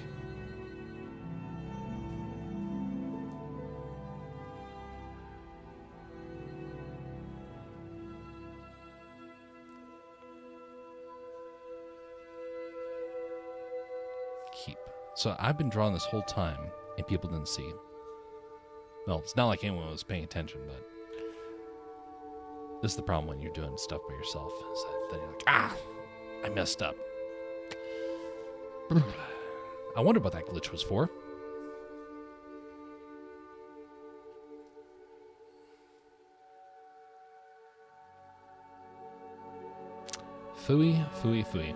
Keep. So I've been drawing this whole time, and people didn't see. Well, it's not like anyone was paying attention, but this is the problem when you're doing stuff by yourself. Is that then you're like, I messed up. I wonder what that glitch was for. Phooey, phooey, phooey.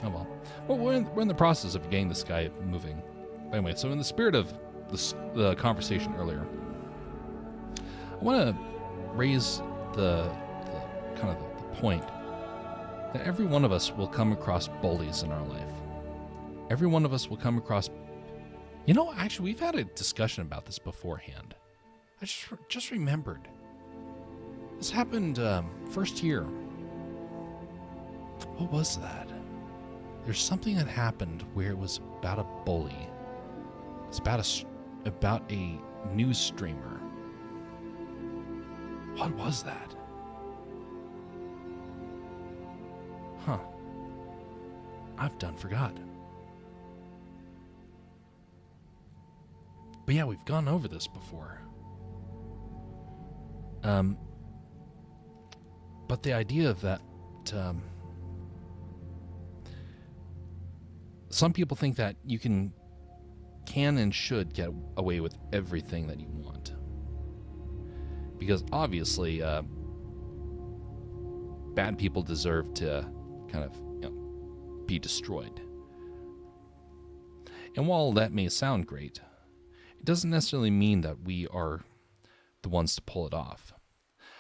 Oh well. Well, we're in the process of getting this guy moving. Anyway, so in the spirit of the conversation earlier, I want to raise the kind of the point that every one of us will come across bullies in our life. Every one of us will come across... You know, actually, we've had a discussion about this beforehand. I just remembered. This happened first year. What was that? There's something that happened where it was about a bully. It's about a news streamer. What was that? Huh. I've done forgot. But yeah, we've gone over this before. But the idea of that, some people think that you can and should get away with everything that you want. Because obviously, bad people deserve to kind of, be destroyed. And while that may sound great, it doesn't necessarily mean that we are the ones to pull it off.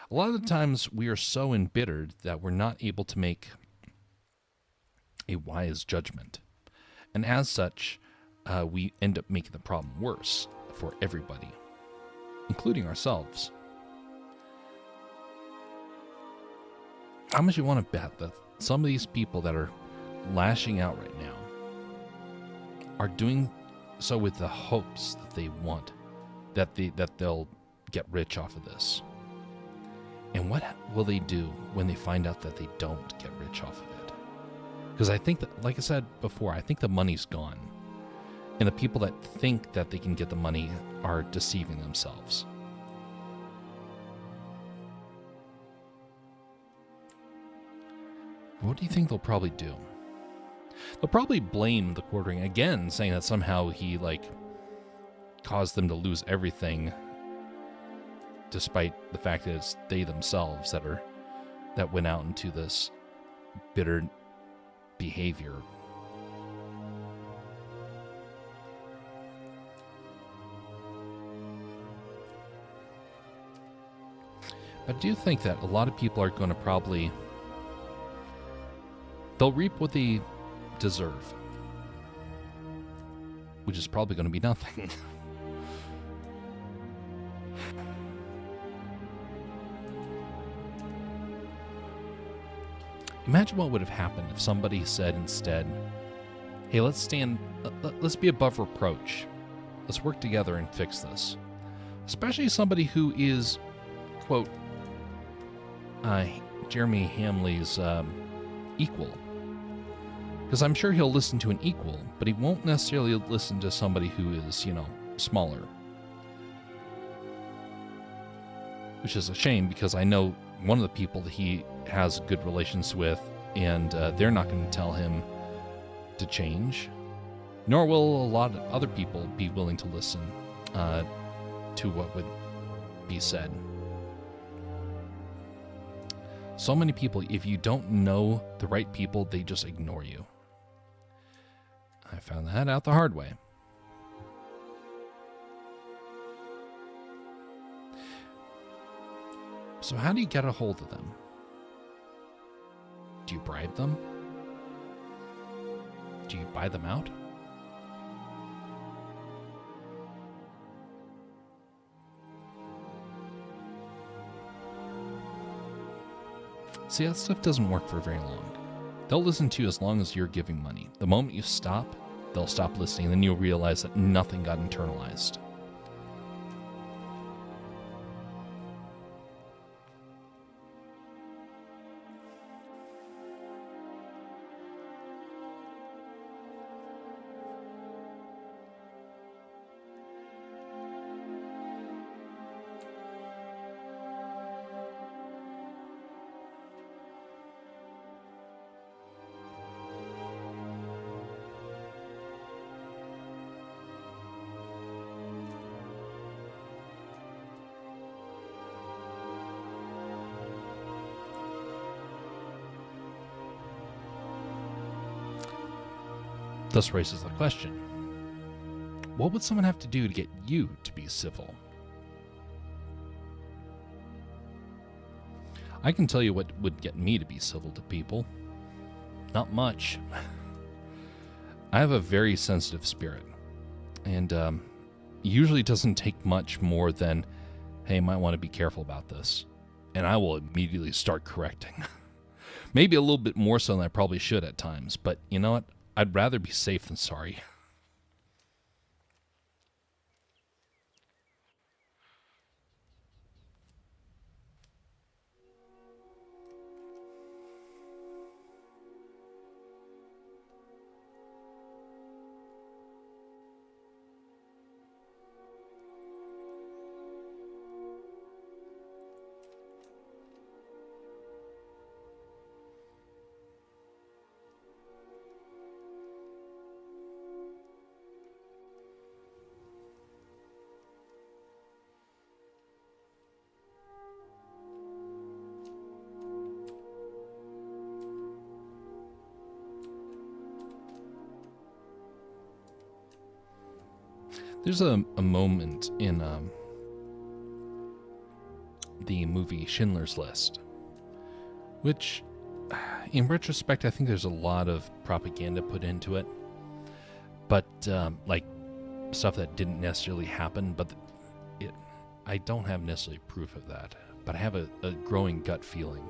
A lot of the times we are so embittered that we're not able to make a wise judgment. And as such, we end up making the problem worse for everybody, including ourselves. How much you want to bet that some of these people that are lashing out right now are doing so with the hopes that they want that they'll get rich off of this? And what will they do when they find out that they don't get rich off of it? Because I think that, like I said before, I think the money's gone. And the people that think that they can get the money are deceiving themselves. What do you think they'll probably do? They'll probably blame the quartering again, saying that somehow he, caused them to lose everything, despite the fact that it's they themselves that went out into this bitter behavior. I do think that a lot of people are going to they'll reap what they deserve, which is probably going to be nothing. Imagine what would have happened if somebody said instead, hey, let's be above reproach. Let's work together and fix this. Especially somebody who is, quote, Jeremy Hamley's equal. Because I'm sure he'll listen to an equal, but he won't necessarily listen to somebody who is, smaller. Which is a shame, because I know one of the people that he has good relations with, and they're not going to tell him to change. Nor will a lot of other people be willing to listen to what would be said. So many people, if you don't know the right people, they just ignore you. I found that out the hard way. So how do you get a hold of them? Do you bribe them? Do you buy them out? See, that stuff doesn't work for very long. They'll listen to you as long as you're giving money. The moment you stop, they'll stop listening, and then you'll realize that nothing got internalized. Thus raises the question, what would someone have to do to get you to be civil? I can tell you what would get me to be civil to people. Not much. I have a very sensitive spirit, and usually doesn't take much more than, hey, you might want to be careful about this. And I will immediately start correcting. Maybe a little bit more so than I probably should at times, but you know what? I'd rather be safe than sorry. There's a moment in the movie Schindler's List, which, in retrospect, I think there's a lot of propaganda put into it, but like stuff that didn't necessarily happen. But I don't have necessarily proof of that, but I have a growing gut feeling.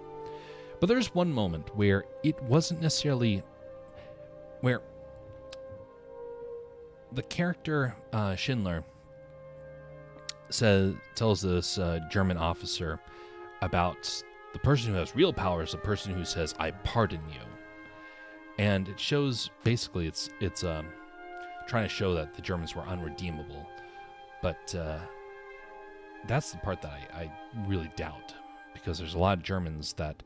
But there's one moment where it wasn't necessarily where the character Schindler tells this German officer about the person who has real power is the person who says, "I pardon you," and it shows basically it's trying to show that the Germans were unredeemable, but that's the part that I really doubt, because there's a lot of Germans that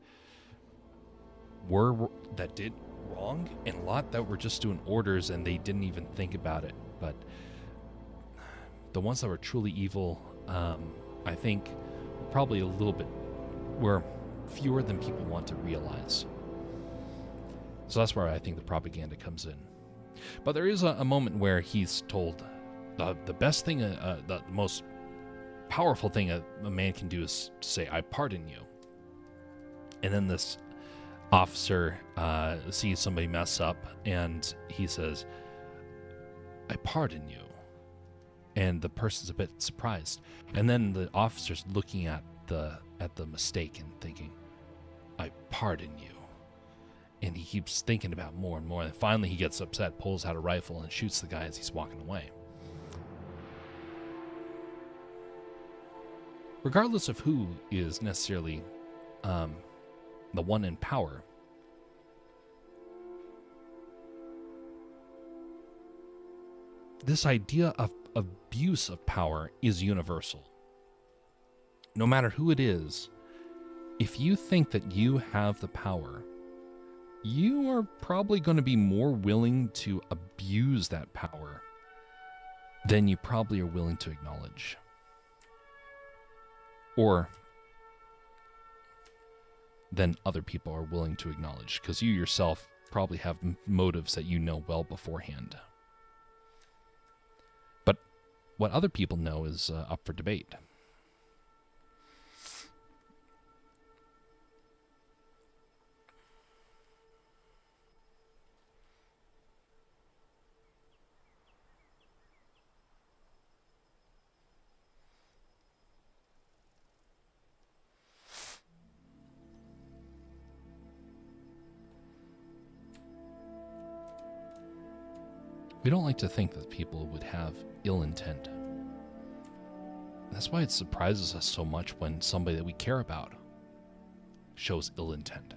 did wrong, and a lot that were just doing orders and they didn't even think about it. But the ones that were truly evil, I think, probably a little bit were fewer than people want to realize. So that's where I think the propaganda comes in. But there is a moment where he's told the best thing, the most powerful thing a man can do is to say, "I pardon you." And then this officer sees somebody mess up, and he says, "I pardon you." And the person's a bit surprised. And then the officer's looking at the mistake and thinking, "I pardon you." And he keeps thinking about more and more. And finally he gets upset, pulls out a rifle, and shoots the guy as he's walking away. Regardless of who is necessarily the one in power, this idea of abuse of power is universal. No matter who it is, if you think that you have the power, you are probably going to be more willing to abuse that power than you probably are willing to acknowledge. Or than other people are willing to acknowledge, because you yourself probably have motives that you know well beforehand. But what other people know is up for debate. We don't like to think that people would have ill intent. That's why it surprises us so much when somebody that we care about shows ill intent.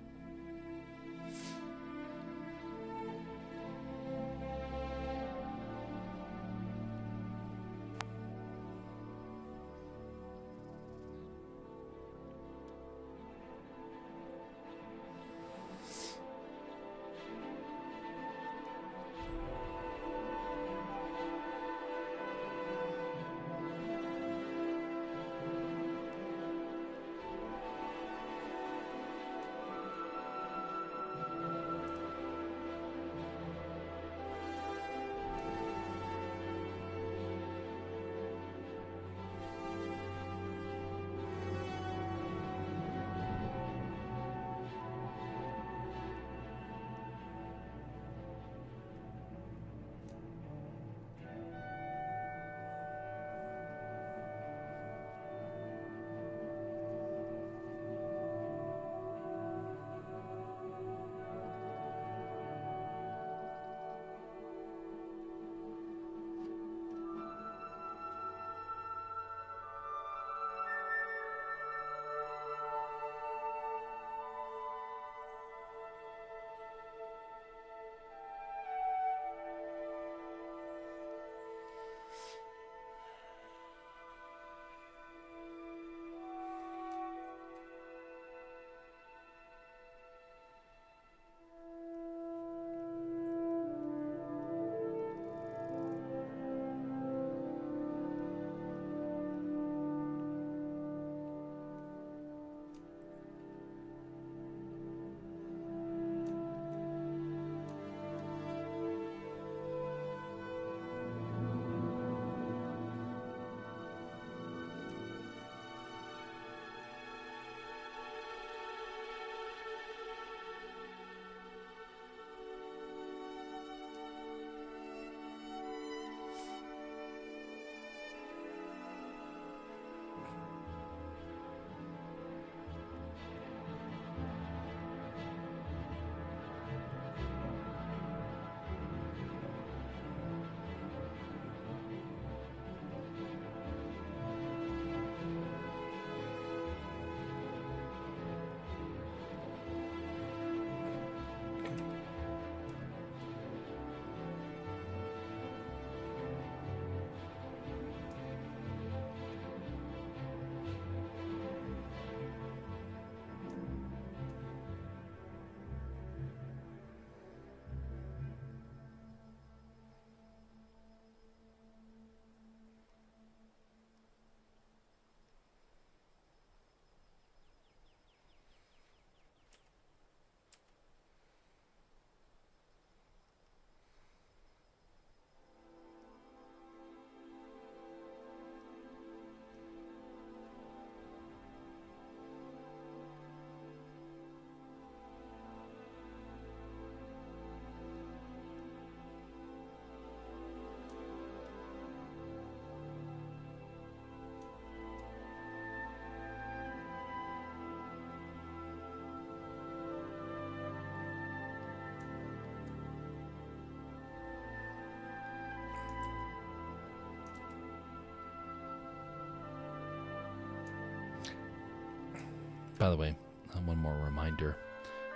By the way, one more reminder.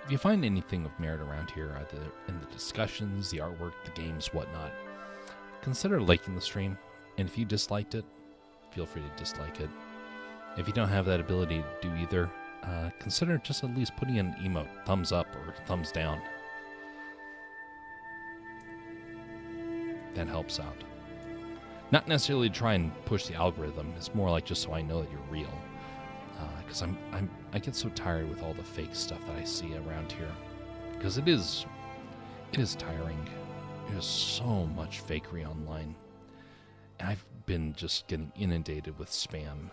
If you find anything of merit around here, either in the discussions, the artwork, the games, whatnot, consider liking the stream. And if you disliked it, feel free to dislike it. If you don't have that ability to do either, consider just at least putting an emote, thumbs up or thumbs down. That helps out. Not necessarily to try and push the algorithm. It's more like just so I know that you're real. Because I get so tired with all the fake stuff that I see around here. Because it is tiring. There's so much fakery online. And I've been just getting inundated with spam.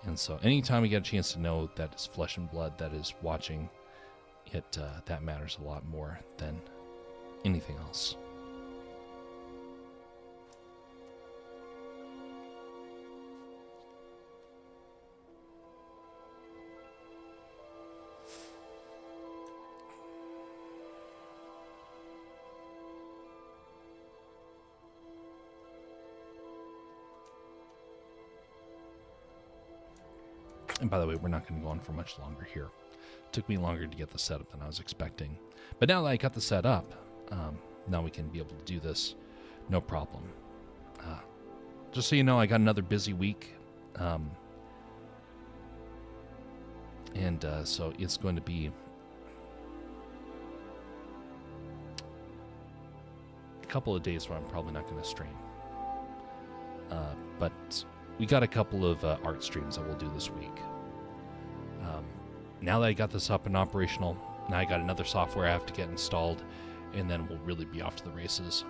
And so anytime we get a chance to know that it's flesh and blood that is watching, that matters a lot more than anything else. And by the way, we're not going to go on for much longer here. It took me longer to get the setup than I was expecting. But now that I got the set up, now we can be able to do this no problem. Just so you know, I got another busy week. So it's going to be a couple of days where I'm probably not going to stream. But we got a couple of art streams that we'll do this week. Now that I got this up and operational, now I got another software I have to get installed, and then we'll really be off to the races.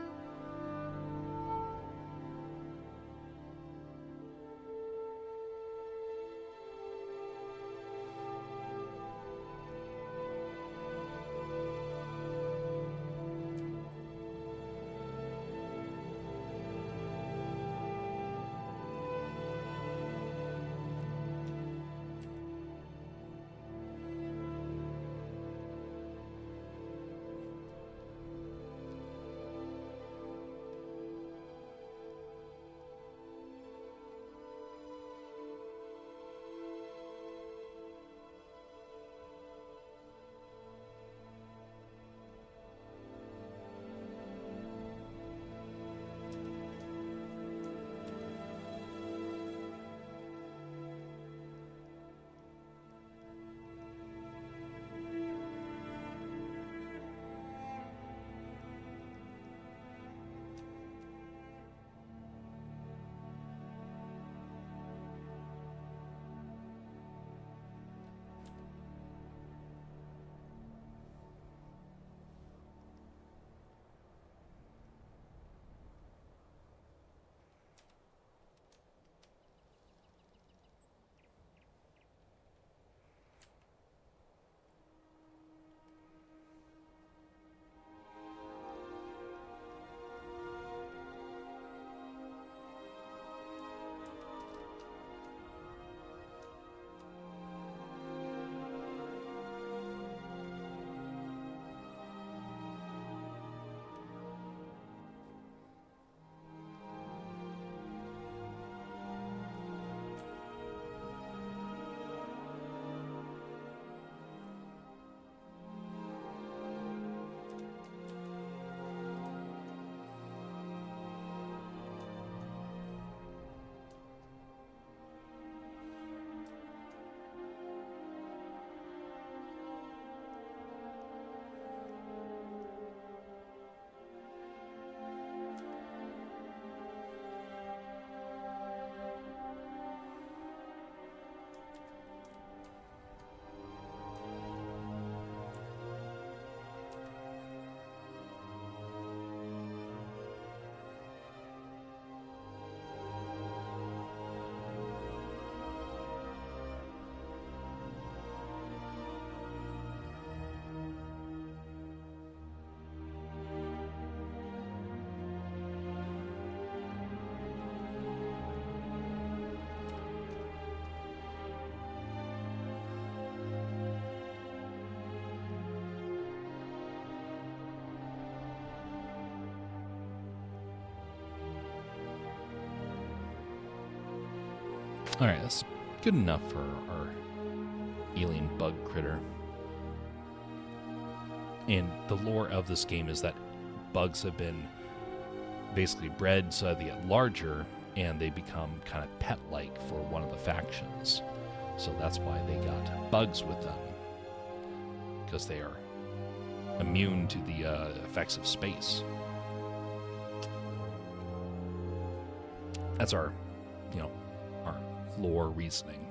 Alright, that's good enough for our alien bug critter. And the lore of this game is that bugs have been basically bred so that they get larger and they become kind of pet-like for one of the factions. So that's why they got bugs with them, because they are immune to the effects of space. That's our, our lore reasoning.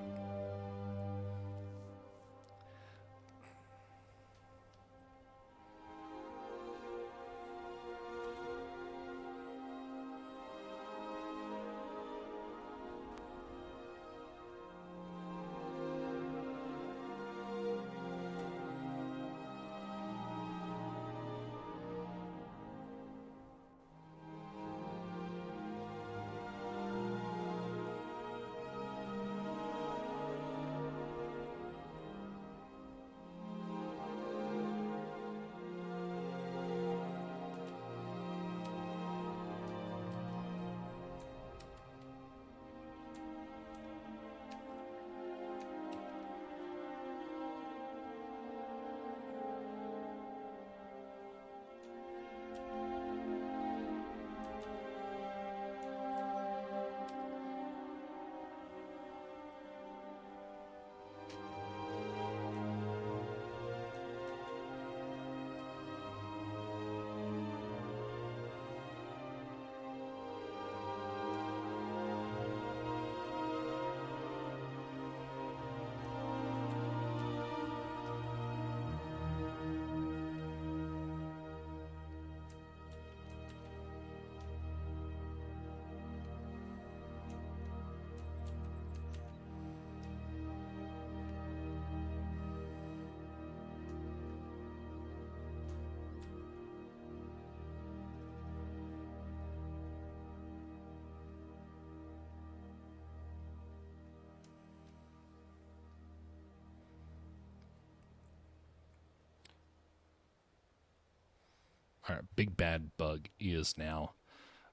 All right, big bad bug is now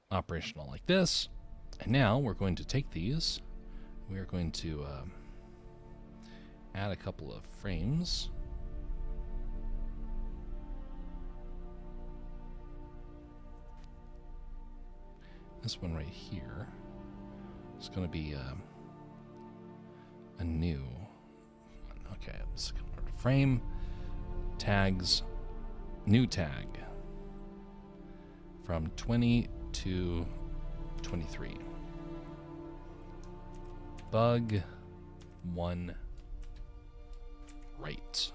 operational like this. And now we're going to take these. We are going to add a couple of frames. This one right here is going to be a new one. Okay, let's go to frame, tags, new tag from 20 to 23. Bug 1 right.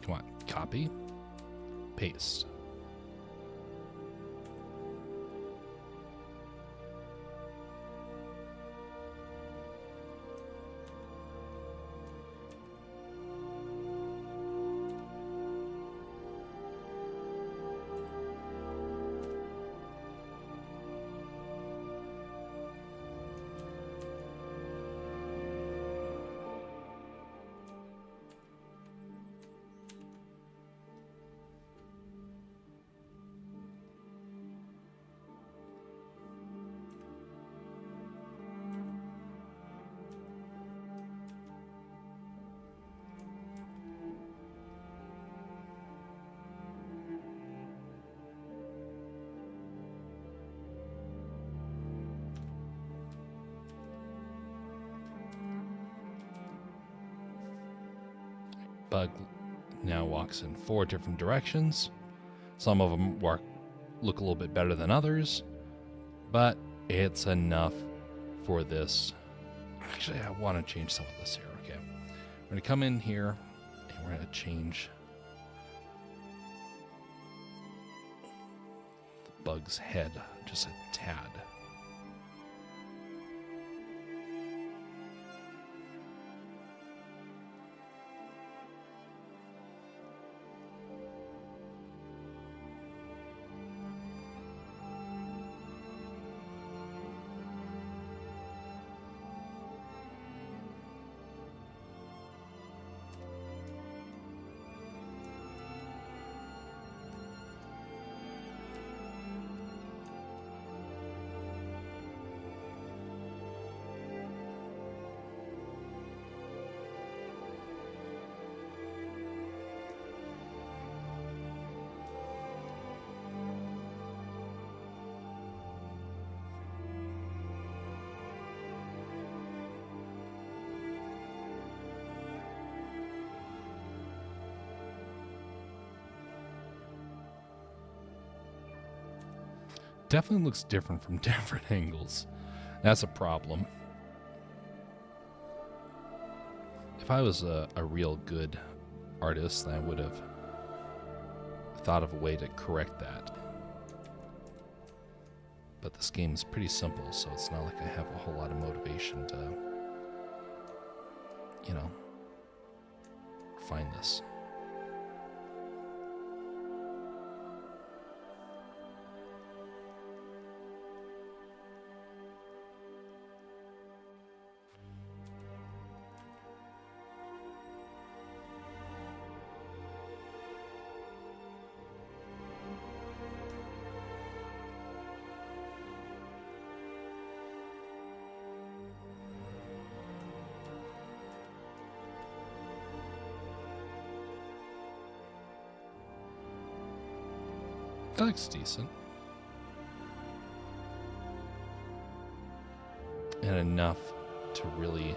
Come on, copy, paste. Bug now walks in 4 different directions. Some of them look a little bit better than others, but it's enough for this. Actually, I want to change some of this here. Okay, we're going to come in here and we're going to change the bug's head just a tad. Definitely looks different from different angles. That's a problem. If I was a real good artist, then I would have thought of a way to correct that. But this game is pretty simple, so it's not like I have a whole lot of motivation to, you know, find this. That looks decent. And enough to really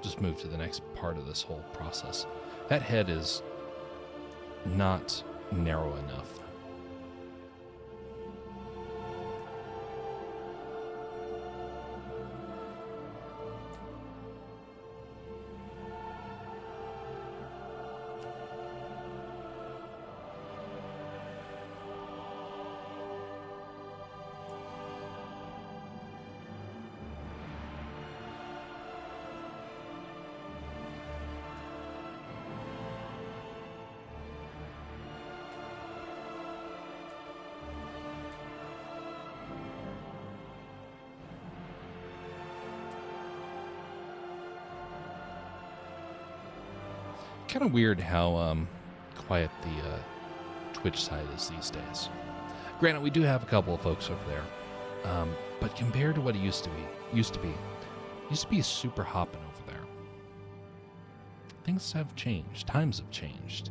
just move to the next part of this whole process. That head is not narrow enough. Kind of weird how quiet the Twitch side is these days. Granted, we do have a couple of folks over there, but compared to what it used to be super hopping over there. Things have changed. Times have changed,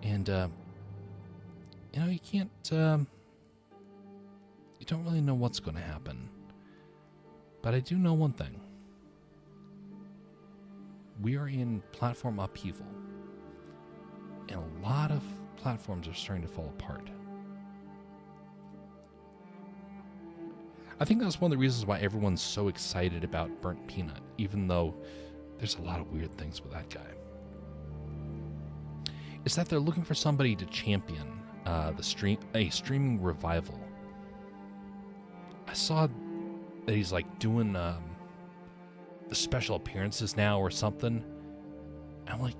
and you can't. You don't really know what's going to happen, but I do know one thing. We are in platform upheaval, and a lot of platforms are starting to fall apart. I think that's one of the reasons why everyone's so excited about Burnt Peanut, even though there's a lot of weird things with that guy. Is that they're looking for somebody to champion a streaming revival. I saw that he's like doing the special appearances now or something. I'm like,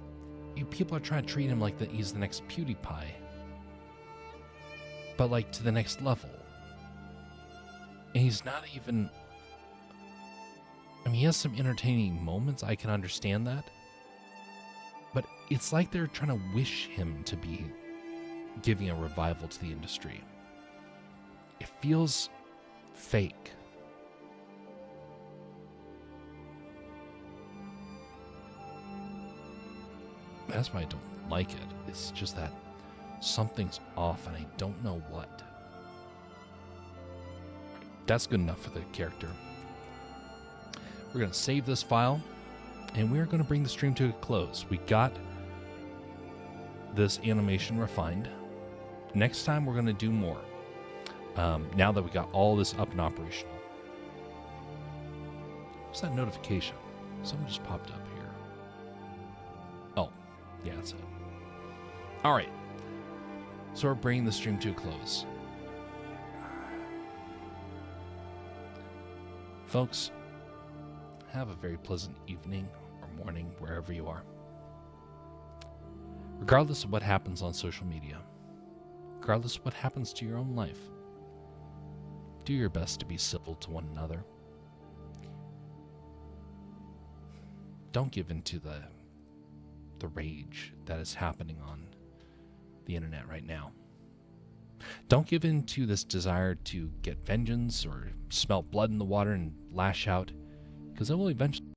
you people are trying to treat him like that he's the next PewDiePie, but like to the next level. And he's not even. I mean, he has some entertaining moments. I can understand that, but it's like they're trying to wish him to be giving a revival to the industry. It feels fake. That's why I don't like it. It's just that something's off and I don't know what. That's good enough for the character. We're going to save this file and we're going to bring the stream to a close. We got this animation refined. Next time we're going to do more. Now that we got all this up and operational. What's that notification? Someone just popped up here. Oh, yeah, that's it. All right. So we're bringing the stream to a close. Folks, have a very pleasant evening or morning wherever you are. Regardless of what happens on social media, regardless of what happens to your own life, do your best to be civil to one another. Don't give in to the rage that is happening on the internet right now. Don't give in to this desire to get vengeance or smell blood in the water and lash out, because it will eventually.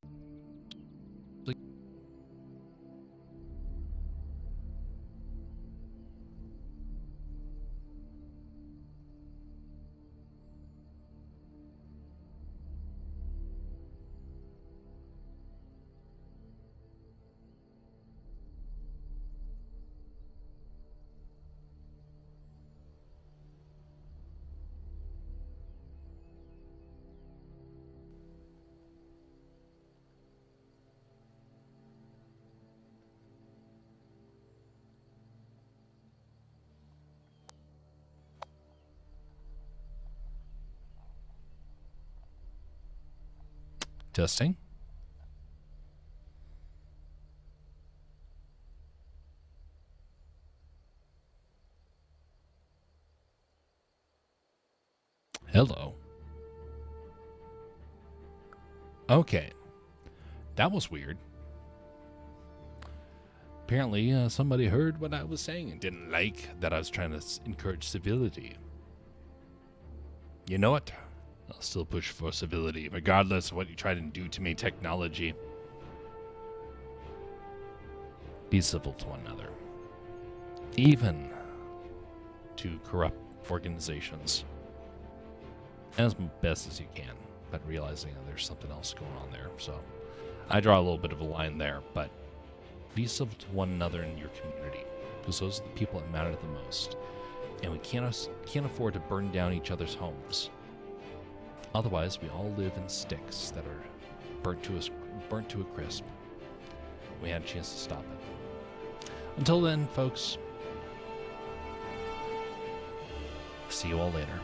Testing. Hello. Okay. That was weird. Apparently, somebody heard what I was saying and didn't like that I was trying to encourage civility. You know what? I'll still push for civility, regardless of what you try to do to me, technology. Be civil to one another. Even to corrupt organizations. As best as you can, but realizing that there's something else going on there. So, I draw a little bit of a line there, but be civil to one another in your community, because those are the people that matter the most. And we can't afford to burn down each other's homes. Otherwise, we all live in sticks that are burnt to a crisp. We had a chance to stop it. Until then, folks, see you all later.